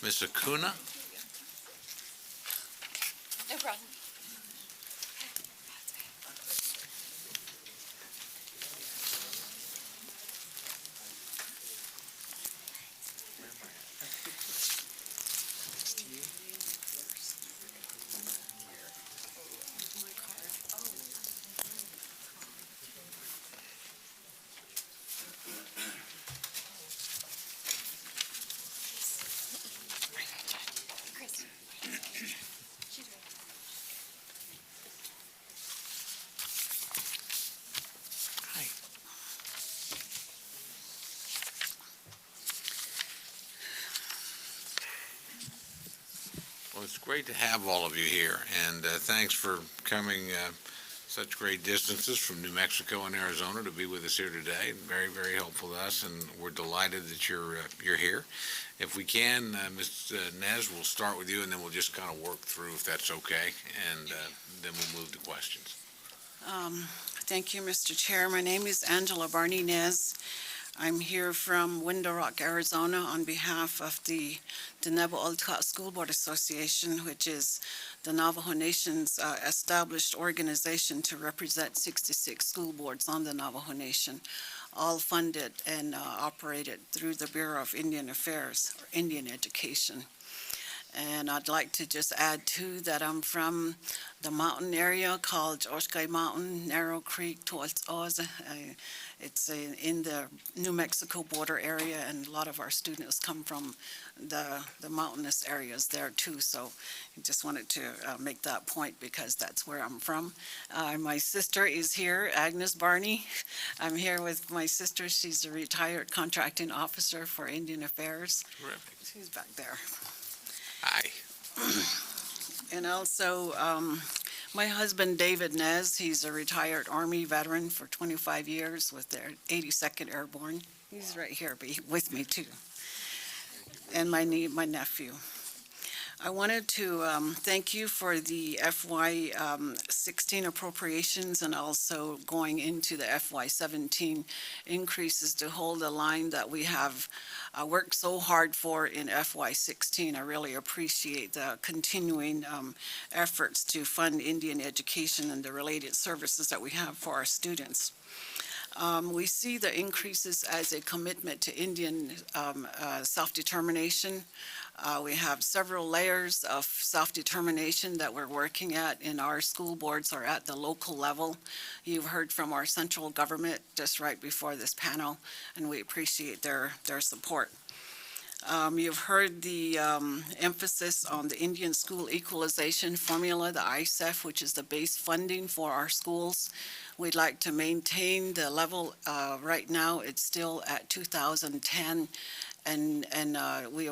Ms. Acuna? No problem. Well, it's great to have all of you here, and thanks for coming such great distances from New Mexico and Arizona to be with us here today. Very, very helpful to us, and we're delighted that you're here. If we can, Ms. Nez, we'll start with you, and then we'll just kind of work through, if that's okay, and then we'll move to questions. Thank you, Mr. Chair. My name is Angela Barney Nez. I'm here from Window Rock, Arizona, on behalf of the Denebo Olcott School Board Association, which is the Navajo Nation's established organization to represent 66 school boards on the Navajo Nation, all funded and operated through the Bureau of Indian Affairs, or Indian Education. And I'd like to just add, too, that I'm from the mountain area called Oshkai Mountain, Narrow Creek, towards Oz. It's in the New Mexico border area, and a lot of our students come from the mountainous areas there, too. So I just wanted to make that point because that's where I'm from. My sister is here, Agnes Barney. I'm here with my sister. She's a retired contracting officer for Indian Affairs. Terrific. She's back there. Hi. And also, my husband, David Nez, he's a retired Army veteran for 25 years with the 82nd Airborne. He's right here, but with me too. And my nephew. I wanted to thank you for the FY 16 appropriations and also going into the FY 17 increases to hold the line that we have worked so hard for in FY 16. I really appreciate the continuing efforts to fund Indian education and the related services that we have for our students. We see the increases as a commitment to Indian self-determination. We have several layers of self-determination that we're working at in our school boards or at the local level. You've heard from our central government just right before this panel, and we appreciate their support. You've heard the emphasis on the Indian School Equalization Formula, the ISEF, which is the base funding for our schools. We'd like to maintain the level. Right now, it's still at 2010, and we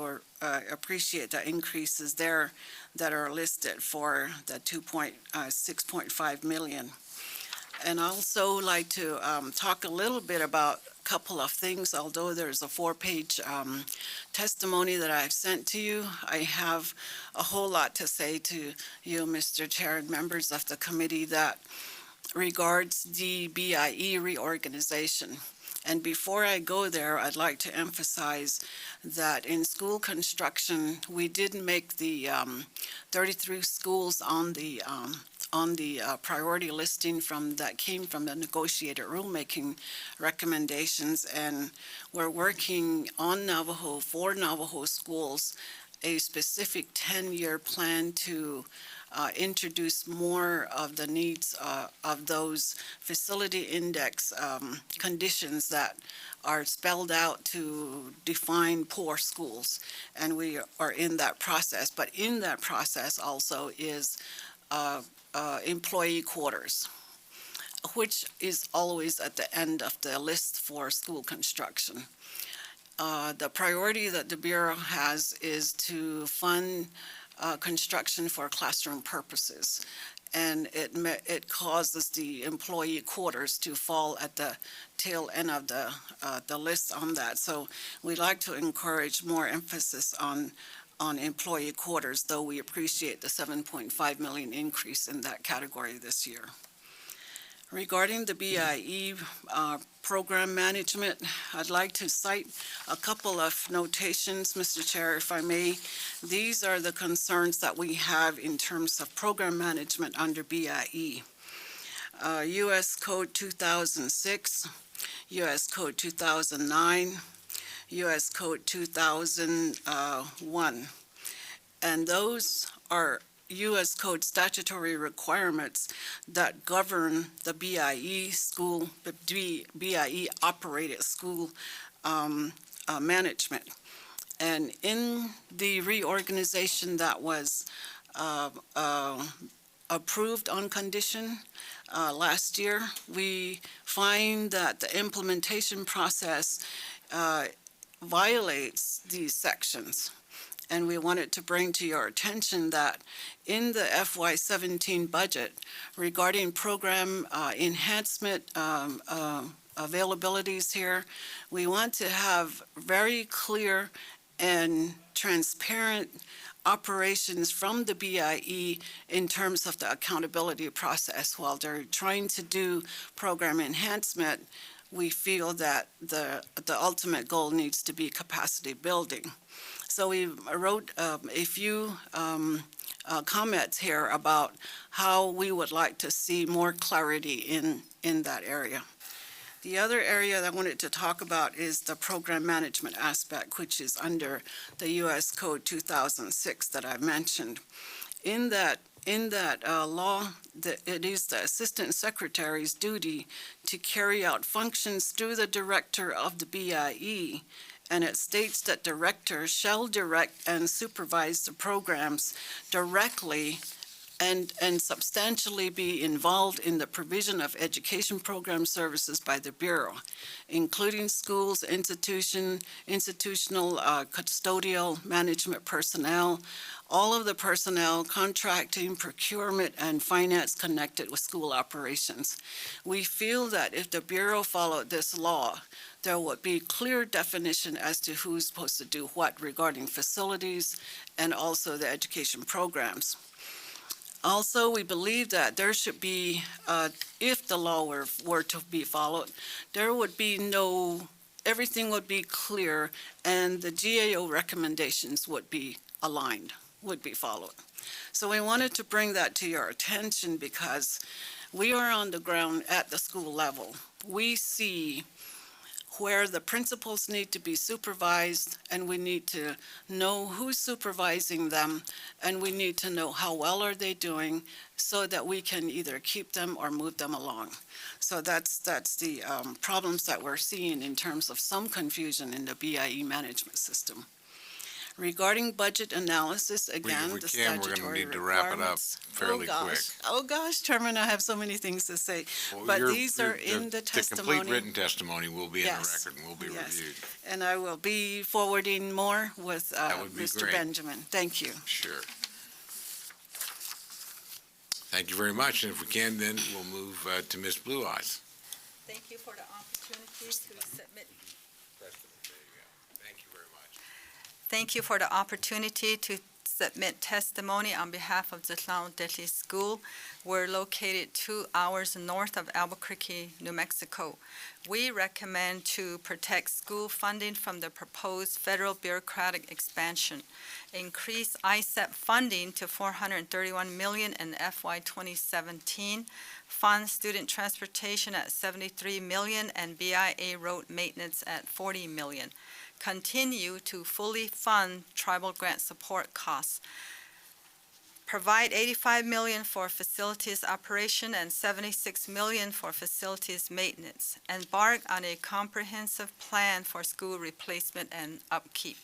appreciate the increases there that are listed for the 6.5 million. And also like to talk a little bit about a couple of things. Although there's a 4-page testimony that I've sent to you, I have a whole lot to say to you, Mr. Chair, and members of the committee that regards the BIE reorganization. And before I go there, I'd like to emphasize that in school construction, we did make the 33 schools on the priority listing that came from the negotiated rulemaking recommendations, and we're working on Navajo, for Navajo schools, a specific 10-year plan to introduce more of the needs of those facility index conditions that are spelled out to define poor schools. And we are in that process. But in that process also is employee quarters, which is always at the end of the list for school construction. The priority that the Bureau has is to fund construction for classroom purposes, and it causes the employee quarters to fall at the tail end of the list on that. So we'd like to encourage more emphasis on employee quarters, though we appreciate the 7.5 million increase in that category this year. Regarding the BIE program management, I'd like to cite a couple of notations, Mr. Chair, if I may. These are the concerns that we have in terms of program management under BIE. U.S. Code 2006, U.S. Code 2009, U.S. Code 2001. And those are U.S. Code statutory requirements that govern the BIE school, the BIE operated school management. And in the reorganization that was approved on condition last year, we find that the implementation process violates these sections. And we wanted to bring to your attention that in the FY 17 budget regarding program enhancement availabilities here, we want to have very clear and transparent operations from the BIE in terms of the accountability process. While they're trying to do program enhancement, we feel that the ultimate goal needs to be capacity building. So we wrote a few comments here about how we would like to see more clarity in that area. The other area that I wanted to talk about is the program management aspect, which is under the U.S. Code 2006 that I mentioned. In that law, it is the Assistant Secretary's duty to carry out functions through the Director of the BIE, and it states that Director shall direct and supervise the programs directly and substantially be involved in the provision of education program services by the Bureau, including schools, institutional custodial management personnel, all of the personnel, contracting, procurement, and finance connected with school operations. We feel that if the Bureau followed this law, there would be clear definition as to who's supposed to do what regarding facilities and also the education programs. Also, we believe that there should be, if the law were to be followed, there would be everything would be clear, and the GAO recommendations would be aligned, would be followed. So we wanted to bring that to your attention because we are on the ground at the school level. We see where the principals need to be supervised, and we need to know who's supervising them, and we need to know how well are they doing so that we can either keep them or move them along. So that's the problems that we're seeing in terms of some confusion in the BIE management system. Regarding budget analysis, again, the statutory we're going to need to wrap it up fairly quick. Oh gosh, Chairman, I have so many things to say. Well, But these are in the testimony. The complete written testimony will be in the Yes. record and will be Yes. reviewed. And I will be forwarding more with That would be Mr. great. Benjamin. Thank you. Sure. Thank you very much, and if we can, then we'll move to Ms. Blue Eyes. Thank you for the opportunity to submit. Thank you very much. Thank you for the opportunity to submit testimony on behalf of Zitlan Delhi School. We're located 2 hours north of Albuquerque, New Mexico. We recommend to protect school funding from the proposed federal bureaucratic expansion. Increase ISEP funding to $431 million in FY 2017. Fund student transportation at $73 million and BIA road maintenance at $40 million. Continue to fully fund tribal grant support costs. Provide $85 million for facilities operation and $76 million for facilities maintenance. Embark on a comprehensive plan for school replacement and upkeep.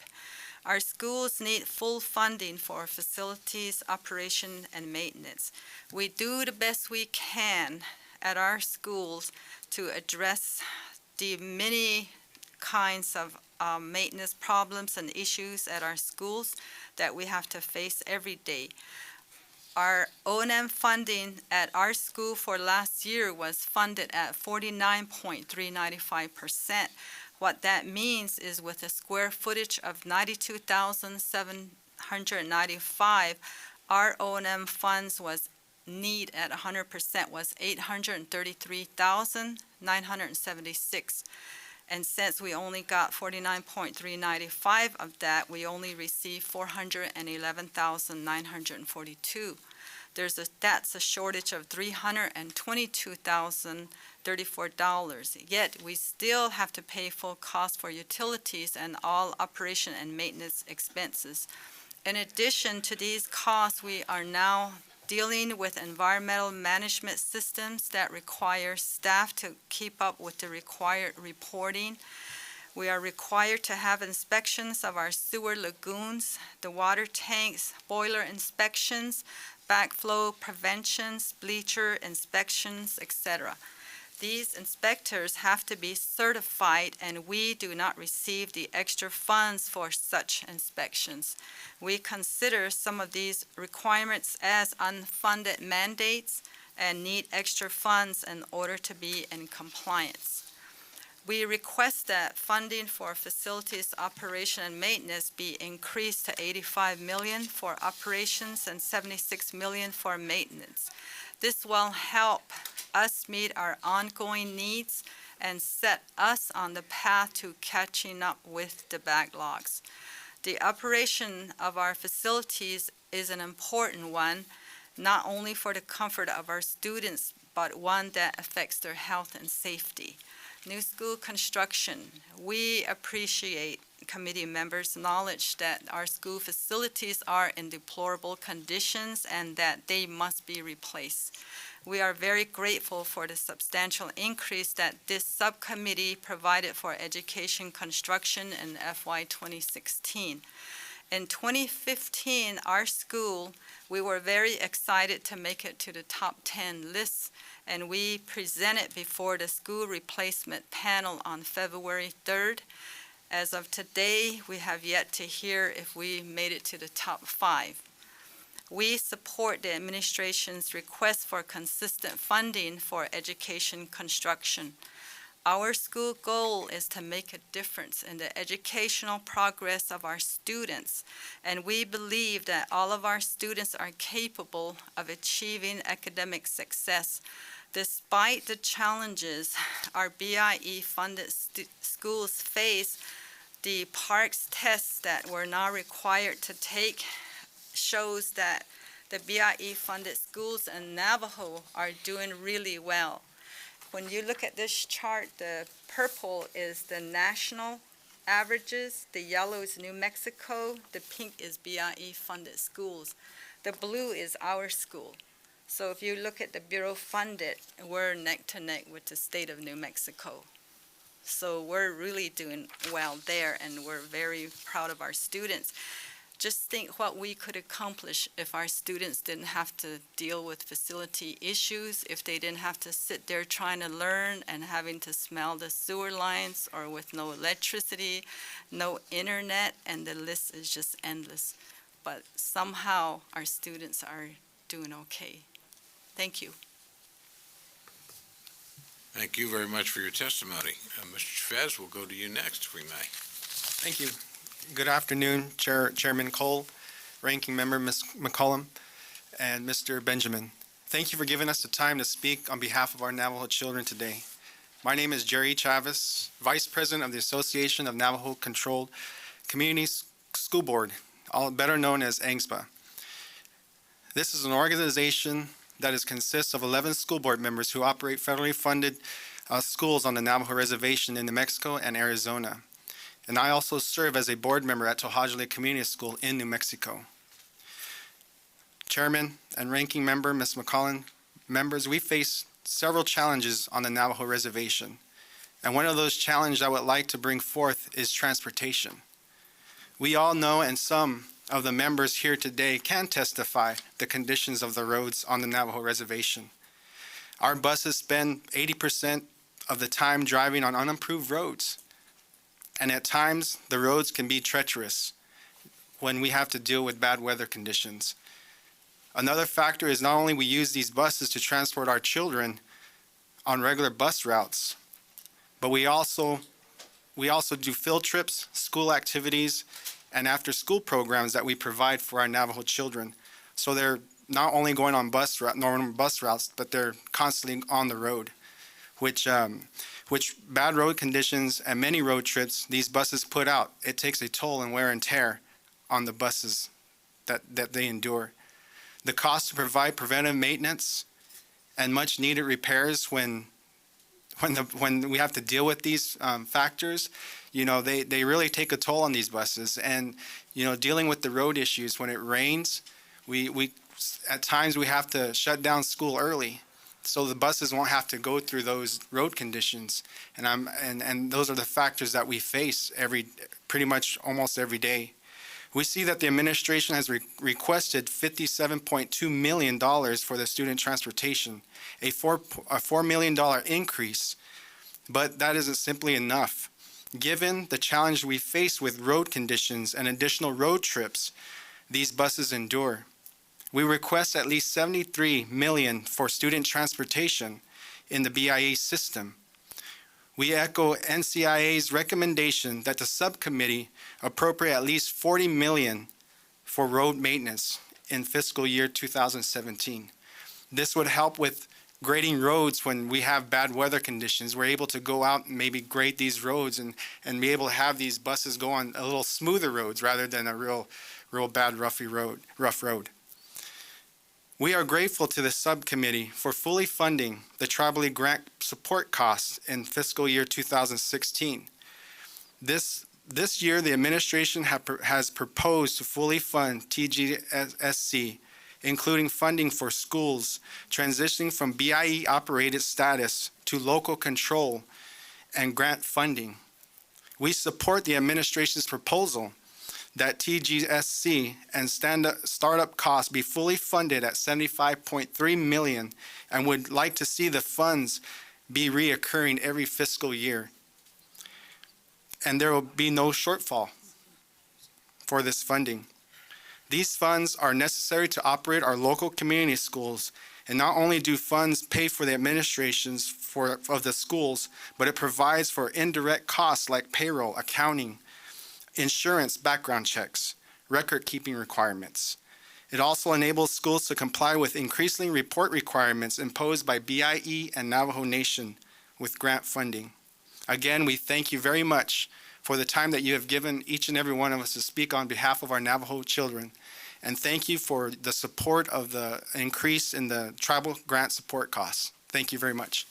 Our schools need full funding for facilities operation and maintenance. We do the best we can at our schools to address the many kinds of maintenance problems and issues at our schools that we have to face every day. Our O&M funding at our school for last year was funded at 49.395%. What that means is with a square footage of 92,795, our O&M funds was need at 100% was 833,976. And since we only got 49.395 of that, we only received 411,942. That's a shortage of $322,034. Yet we still have to pay full cost for utilities and all operation and maintenance expenses. In addition to these costs, we are now dealing with environmental management systems that require staff to keep up with the required reporting. We are required to have inspections of our sewer lagoons, the water tanks, boiler inspections, backflow preventions, bleacher inspections, etc. These inspectors have to be certified, and we do not receive the extra funds for such inspections. We consider some of these requirements as unfunded mandates and need extra funds in order to be in compliance. We request that funding for facilities operation and maintenance be increased to $85 million for operations and $76 million for maintenance. This will help us meet our ongoing needs and set us on the path to catching up with the backlogs. The operation of our facilities is an important one, not only for the comfort of our students, but one that affects their health and safety. New school construction, we appreciate committee members' knowledge that our school facilities are in deplorable conditions and that they must be replaced. We are very grateful for the substantial increase that this subcommittee provided for education construction in FY 2016. In 2015, our school, we were very excited to make it to the top 10 list, and we presented before the school replacement panel on February 3rd. As of today, we have yet to hear if we made it to the top 5. We support the administration's request for consistent funding for education construction. Our school goal is to make a difference in the educational progress of our students, and we believe that all of our students are capable of achieving academic success. Despite the challenges our BIE-funded schools face, the Parks tests that we're now required to take shows that the BIE-funded schools in Navajo are doing really well. When you look at this chart, the purple is the national averages, the yellow is New Mexico, the pink is BIE-funded schools. The blue is our school. So if you look at the Bureau-funded, we're neck to neck with the state of New Mexico. So we're really doing well there, and we're very proud of our students. Just think what we could accomplish if our students didn't have to deal with facility issues, if they didn't have to sit there trying to learn and having to smell the sewer lines, or with no electricity, no internet, and the list is just endless. But somehow our students are doing okay. Thank you. Thank you very much for your testimony. Mr. Chavez, we'll go to you next, if we may. Thank you. Good afternoon, Chairman Cole, Ranking Member Ms. McCollum, and Mr. Benjamin. Thank you for giving us the time to speak on behalf of our Navajo children today. My name is Jerry Chavez, Vice President of the Association of Navajo Controlled Community School Board, better known as ANGSBA. This is an organization that consists of 11 school board members who operate federally funded schools on the Navajo Reservation in New Mexico and Arizona. And I also serve as a board member at Tohajale Community School in New Mexico. Chairman and Ranking Member, Ms. McCollum, members, we face several challenges on the Navajo Reservation. And one of those challenges I would like to bring forth is transportation. We all know, and some of the members here today can testify, the conditions of the roads on the Navajo Reservation. Our buses spend 80% of the time driving on unimproved roads. And at times, the roads can be treacherous when we have to deal with bad weather conditions. Another factor is not only we use these buses to transport our children on regular bus routes, but we also do field trips, school activities, and after-school programs that we provide for our Navajo children. So they're not only going on normal bus routes, but they're constantly on the road, which bad road conditions and many road trips these buses put out, it takes a toll and wear and tear on the buses that they endure. The cost to provide preventive maintenance and much needed repairs when we have to deal with these factors, they really take a toll on these buses. And, dealing with the road issues when it rains, we at times we have to shut down school early, so the buses won't have to go through those road conditions. And those are the factors that we face pretty much almost every day. We see that the administration has requested $57.2 million for the student transportation, a $4 million increase, but that isn't simply enough. Given the challenge we face with road conditions and additional road trips these buses endure, we request at least $73 million for student transportation in the BIA system. We echo NCIA's recommendation that the subcommittee appropriate at least $40 million for road maintenance in fiscal year 2017. This would help with grading roads when we have bad weather conditions. We're able to go out and maybe grade these roads and be able to have these buses go on a little smoother roads rather than a real bad rough road. We are grateful to the subcommittee for fully funding the tribally grant support costs in fiscal year 2016. This year, the administration has proposed to fully fund TGSC, including funding for schools transitioning from BIE operated status to local control and grant funding. We support the administration's proposal that TGSC and startup costs be fully funded at $75.3 million and would like to see the funds be reoccurring every fiscal year. And there will be no shortfall for this funding. These funds are necessary to operate our local community schools, and not only do funds pay for the administrations of the schools, but it provides for indirect costs like payroll, accounting, insurance, background checks, record-keeping requirements. It also enables schools to comply with increasing report requirements imposed by BIE and Navajo Nation with grant funding. Again, we thank you very much for the time that you have given each and every one of us to speak on behalf of our Navajo children. And thank you for the support of the increase in the tribal grant support costs. Thank you very much.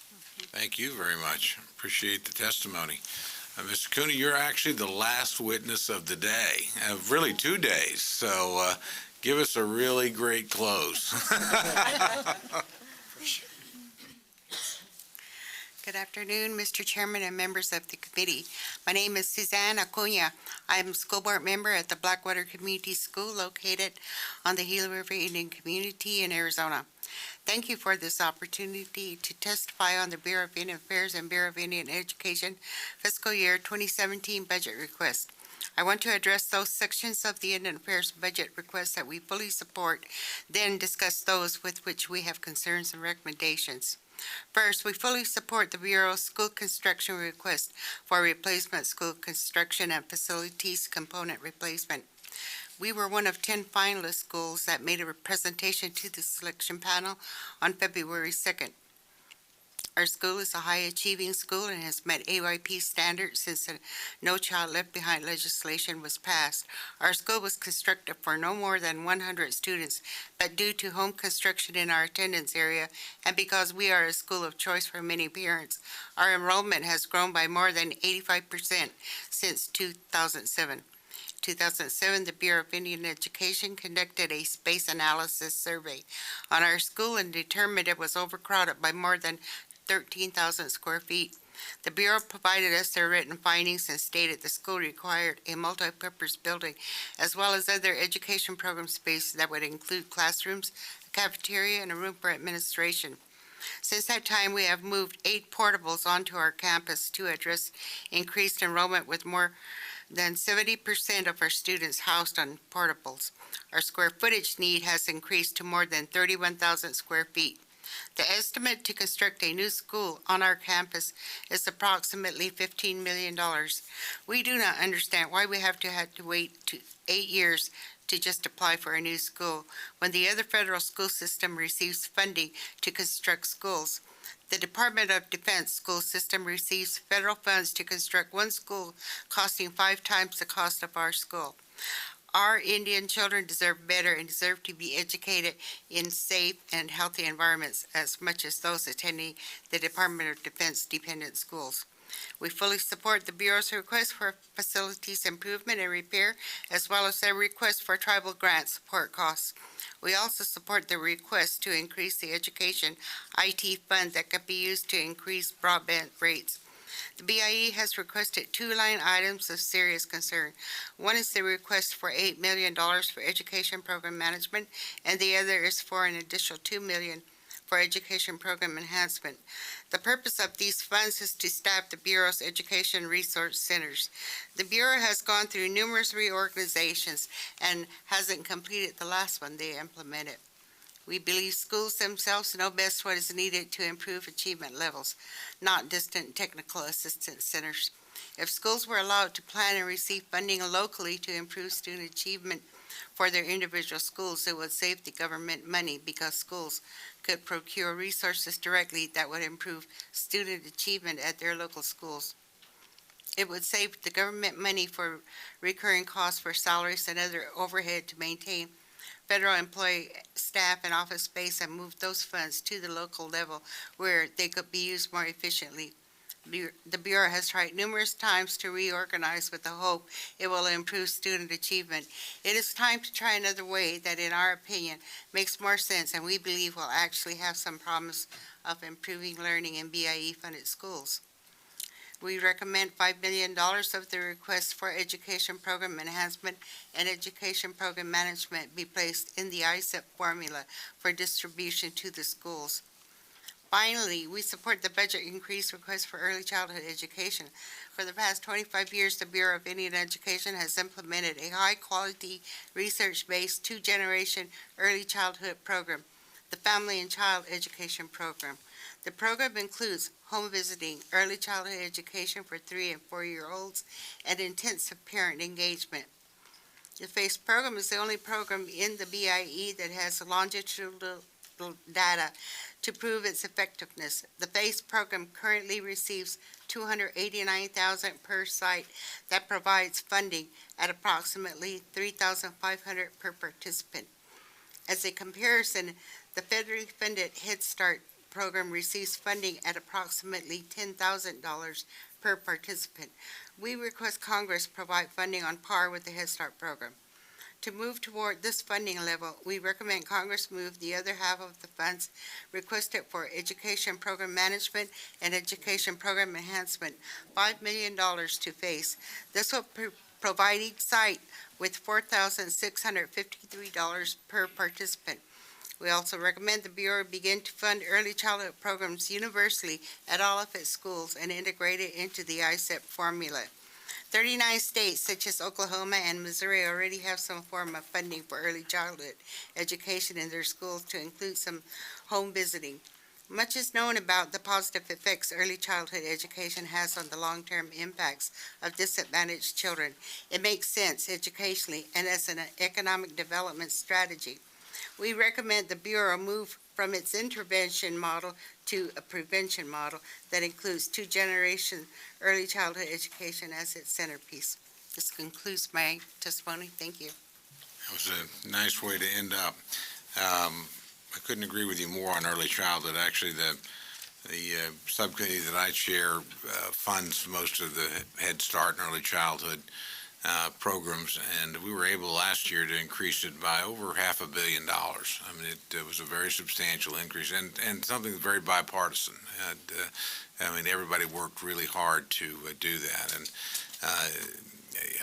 Thank you very much. Appreciate the testimony. Mr. Cooney, you're actually the last witness of the day, of really 2 days. So give us a really great close. Good afternoon, Mr. Chairman and members of the committee. My name is Suzanne Acuna. I'm a school board member at the Blackwater Community School located on the Gila River Indian Community in Arizona. Thank you for this opportunity to testify on the Bureau of Indian Affairs and Bureau of Indian Education fiscal year 2017 budget request. I want to address those sections of the Indian Affairs budget request that we fully support, then discuss those with which we have concerns and recommendations. First, we fully support the Bureau's school construction request for replacement school construction and facilities component replacement. We were one of 10 finalist schools that made a presentation to the selection panel on February 2nd. Our school is a high-achieving school and has met AYP standards since the No Child Left Behind legislation was passed. Our school was constructed for no more than 100 students, but due to home construction in our attendance area and because we are a school of choice for many parents, our enrollment has grown by more than 85% since 2007. 2007, the Bureau of Indian Education conducted a space analysis survey on our school and determined it was overcrowded by more than 13,000 square feet. The Bureau provided us their written findings and stated the school required a multi-purpose building as well as other education program space that would include classrooms, a cafeteria, and a room for administration. Since that time, we have moved 8 portables onto our campus to address increased enrollment with more than 70% of our students housed on portables. Our square footage need has increased to more than 31,000 square feet. The estimate to construct a new school on our campus is approximately $15 million. We do not understand why we have to wait 8 years to just apply for a new school when the other federal school system receives funding to construct schools. The Department of Defense school system receives federal funds to construct one school costing 5 times the cost of our school. Our Indian children deserve better and deserve to be educated in safe and healthy environments as much as those attending the Department of Defense dependent schools. We fully support the Bureau's request for facilities improvement and repair, as well as their request for tribal grant support costs. We also support the request to increase the education IT fund that could be used to increase broadband rates. The BIE has requested 2 line items of serious concern. One is the request for $8 million for education program management, and the other is for an additional $2 million for education program enhancement. The purpose of these funds is to staff the Bureau's education resource centers. The Bureau has gone through numerous reorganizations and hasn't completed the last one they implemented. We believe schools themselves know best what is needed to improve achievement levels, not distant technical assistance centers. If schools were allowed to plan and receive funding locally to improve student achievement for their individual schools, it would save the government money because schools could procure resources directly that would improve student achievement at their local schools. It would save the government money for recurring costs for salaries and other overhead to maintain federal employee staff and office space and move those funds to the local level where they could be used more efficiently. The Bureau has tried numerous times to reorganize with the hope it will improve student achievement. It is time to try another way that, in our opinion, makes more sense and we believe will actually have some promise of improving learning in BIE-funded schools. We recommend $5 million of the request for education program enhancement and education program management be placed in the ISEP formula for distribution to the schools. Finally, we support the budget increase request for early childhood education. For the past 25 years, the Bureau of Indian Education has implemented a high-quality, research-based, two-generation early childhood program, the Family and Child Education Program. The program includes home visiting, early childhood education for 3 and 4-year-olds, and intensive parent engagement. The FACE program is the only program in the BIE that has longitudinal data to prove its effectiveness. The FACE program currently receives $289,000 per site that provides funding at approximately $3,500 per participant. As a comparison, the federally funded Head Start program receives funding at approximately $10,000 per participant. We request Congress provide funding on par with the Head Start program. To move toward this funding level, we recommend Congress move the other half of the funds requested for education program management and education program enhancement, $5 million to FACE. This will provide each site with $4,653 per participant. We also recommend the Bureau begin to fund early childhood programs universally at all of its schools and integrate it into the ISEP formula. 39 states such as Oklahoma and Missouri already have some form of funding for early childhood education in their schools, to include some home visiting. Much is known about the positive effects early childhood education has on the long-term impacts of disadvantaged children. It makes sense educationally and as an economic development strategy. We recommend the Bureau move from its intervention model to a prevention model that includes two-generation early childhood education as its centerpiece. This concludes my testimony. Thank you. That was a nice way to end up. I couldn't agree with you more on early childhood. Actually, the subcommittee that I chair funds most of the Head Start and early childhood programs, and we were able last year to increase it by over $500 million. I mean, it was a very substantial increase, and something very bipartisan. I mean, everybody worked really hard to do that, and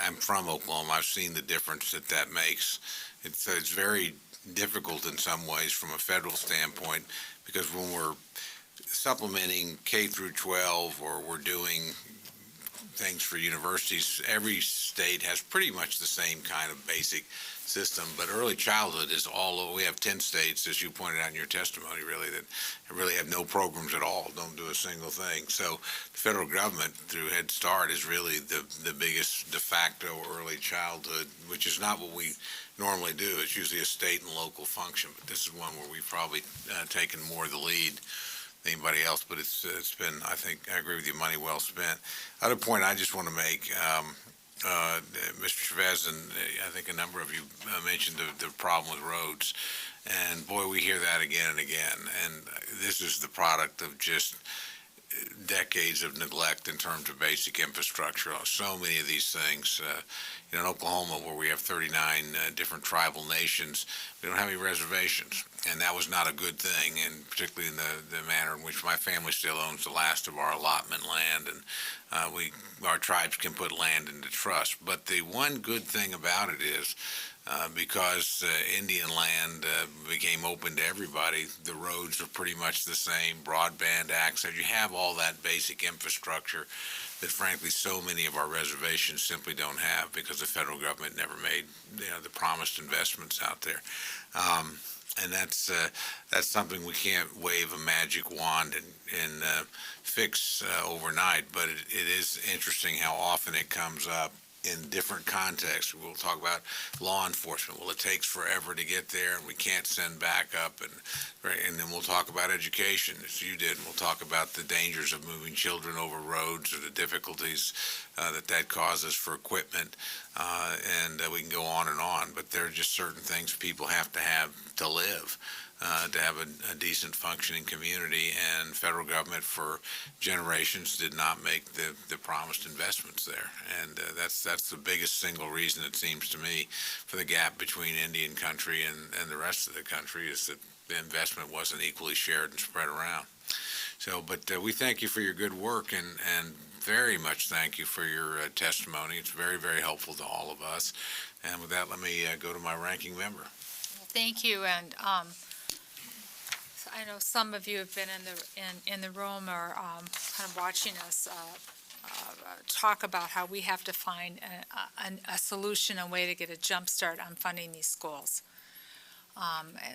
I'm from Oklahoma. I've seen the difference that makes. It's very difficult in some ways from a federal standpoint, because when we're supplementing K through 12 or we're doing things for universities, every state has pretty much the same kind of basic system, but early childhood is all over. We have 10 states, as you pointed out in your testimony, really, that really have no programs at all, don't do a single thing. So the federal government, through Head Start, is really the biggest de facto early childhood, which is not what we normally do. It's usually a state and local function, but this is one where we've probably taken more of the lead than anybody else, but it's been, I think, I agree with you, money well spent. Other point I just want to make, Mr. Chavez, and I think a number of you mentioned the problem with roads, and boy, we hear that again and again, and this is the product of just decades of neglect in terms of basic infrastructure. So many of these things, in Oklahoma, where we have 39 different tribal nations, we don't have any reservations, and that was not a good thing, and particularly in the manner in which my family still owns the last of our allotment land, and our tribes can put land into trust. But the one good thing about it is, because Indian land became open to everybody, the roads are pretty much the same, broadband access. You have all that basic infrastructure that, frankly, so many of our reservations simply don't have, because the federal government never made the promised investments out there. And that's something we can't wave a magic wand and fix overnight, but it is interesting how often it comes up in different contexts. We'll talk about law enforcement. Well, it takes forever to get there, and we can't send backup, and then we'll talk about education, as you did, and we'll talk about the dangers of moving children over roads, or the difficulties that causes for equipment, and we can go on and on. But there are just certain things people have to live. To have a decent functioning community, and federal government for generations did not make the promised investments there. And that's the biggest single reason, it seems to me, for the gap between Indian country and the rest of the country, is that the investment wasn't equally shared and spread around. So, but we thank you for your good work, and very much thank you for your testimony. It's very, very helpful to all of us. And with that, let me go to my ranking member. Thank you, and I know some of you have been in the room or kind of watching us talk about how we have to find a solution, a way to get a jump start on funding these schools.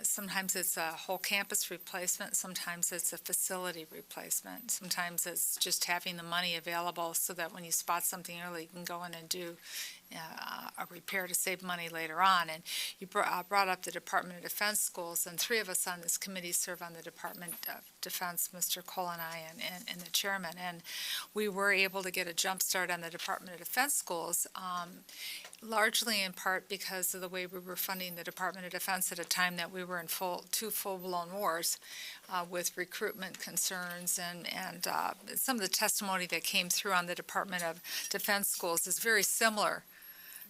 Sometimes it's a whole campus replacement, sometimes it's a facility replacement, sometimes it's just having the money available so that when you spot something early, you can go in and do a repair to save money later on. And you brought up the Department of Defense schools, and three of us on this committee serve on the Department of Defense, Mr. Cole and I, and the chairman. And we were able to get a jump start on the Department of Defense schools, largely in part because of the way we were funding the Department of Defense at a time that we were in two full-blown wars with recruitment concerns, and some of the testimony that came through on the Department of Defense schools is very similar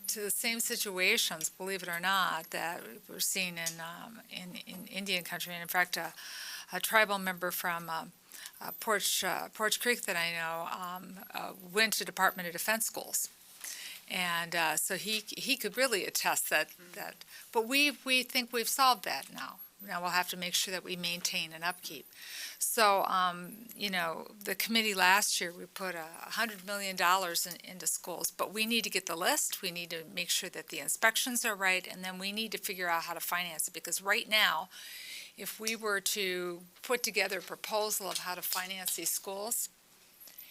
to the same situations, believe it or not, that we're seeing in Indian country. And in fact, a tribal member from Porch Creek that I know went to Department of Defense schools. And so he could really attest that. But we think we've solved that now. Now we'll have to make sure that we maintain and upkeep. So, the committee last year, we put $100 million into schools, but we need to get the list. We need to make sure that the inspections are right, and then we need to figure out how to finance it. Because right now, if we were to put together a proposal of how to finance these schools,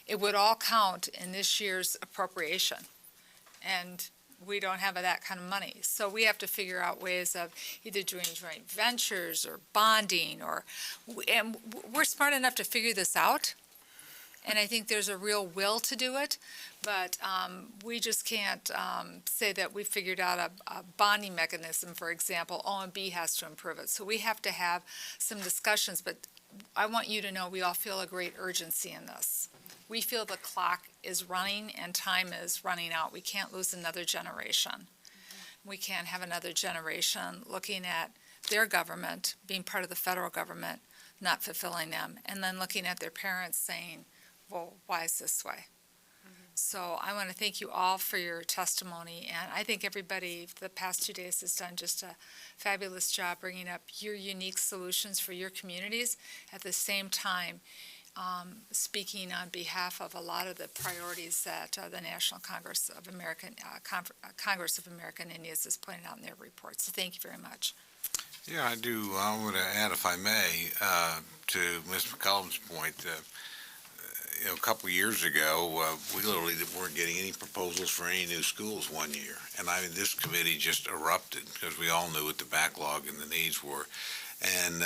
it would all count in this year's appropriation. And we don't have that kind of money. So we have to figure out ways of either doing joint ventures or bonding, and we're smart enough to figure this out. And I think there's a real will to do it, but we just can't say that we figured out a bonding mechanism, for example. OMB has to improve it. So we have to have some discussions, but I want you to know we all feel a great urgency in this. We feel the clock is running and time is running out. We can't lose another generation. We can't have another generation looking at their government, being part of the federal government, not fulfilling them, and then looking at their parents saying, well, why is this way? So I want to thank you all for your testimony, and I think everybody the past 2 days has done just a fabulous job bringing up your unique solutions for your communities, at the same time speaking on behalf of a lot of the priorities that the National Congress of American Indians has pointed out in their report. So thank you very much. Yeah, I do. I want to add, if I may, to Ms. McCollum's point. A couple of years ago, we literally weren't getting any proposals for any new schools one year. And this committee just erupted because we all knew what the backlog and the needs were. And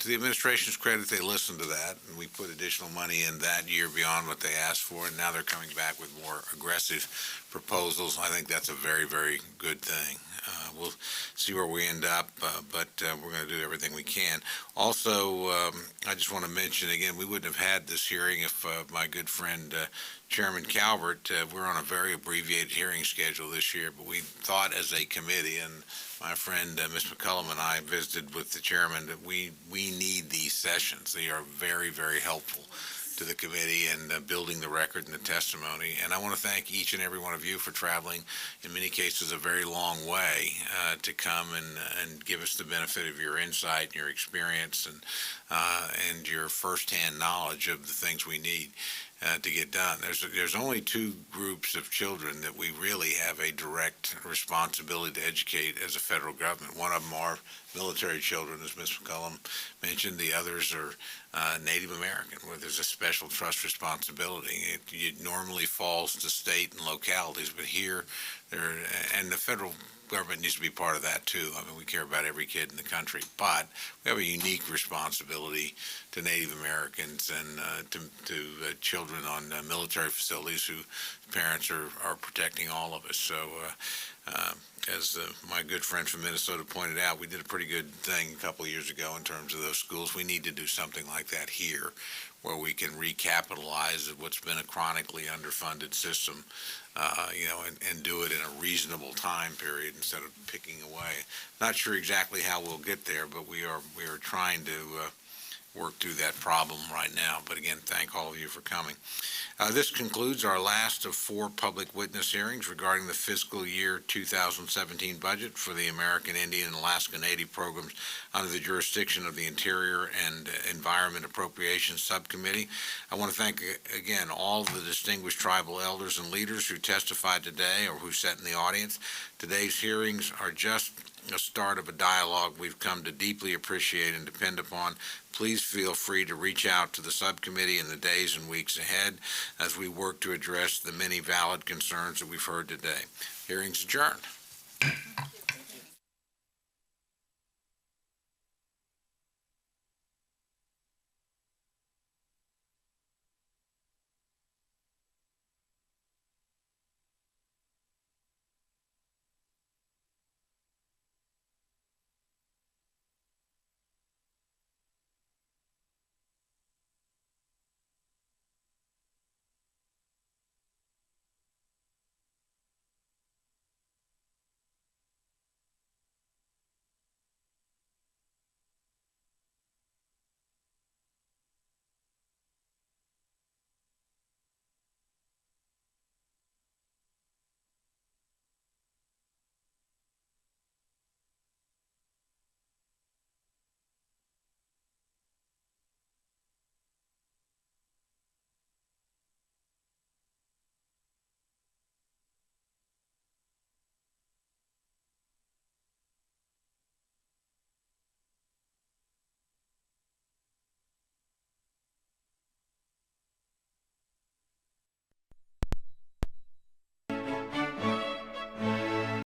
to the administration's credit, they listened to that, and we put additional money in that year beyond what they asked for, and now they're coming back with more aggressive proposals. I think that's a very, very good thing. We'll see where we end up, but we're going to do everything we can. Also, I just want to mention again, we wouldn't have had this hearing if my good friend Chairman Calvert, we're on a very abbreviated hearing schedule this year, but we thought as a committee, and my friend Ms. McCollum and I visited with the chairman, that we need these sessions. They are very, very helpful to the committee and building the record and the testimony. And I want to thank each and every one of you for traveling, in many cases, a very long way to come and give us the benefit of your insight and your experience and your firsthand knowledge of the things we need to get done. There's only two groups of children that we really have a direct responsibility to educate as a federal government. One of them are military children, as Ms. McCollum mentioned. The others are Native American, where there's a special trust responsibility. It normally falls to state and localities, but here, and the federal government needs to be part of that too. I mean, we care about every kid in the country, but we have a unique responsibility to Native Americans and to children on military facilities whose parents are protecting all of us. So as my good friend from Minnesota pointed out, we did a pretty good thing a couple of years ago in terms of those schools. We need to do something like that here, where we can recapitalize what's been a chronically underfunded system, and do it in a reasonable time period instead of picking away. Not sure exactly how we'll get there, but we are trying to work through that problem right now. But again, thank all of you for coming. This concludes our last of 4 public witness hearings regarding the fiscal year 2017 budget for the American Indian and Alaska Native programs under the jurisdiction of the Interior and Environment Appropriations Subcommittee. I want to thank again all of the distinguished tribal elders and leaders who testified today or who sat in the audience. Today's hearings are just a start of a dialogue we've come to deeply appreciate and depend upon. Please feel free to reach out to the subcommittee in the days and weeks ahead as we work to address the many valid concerns that we've heard today. Hearings adjourned.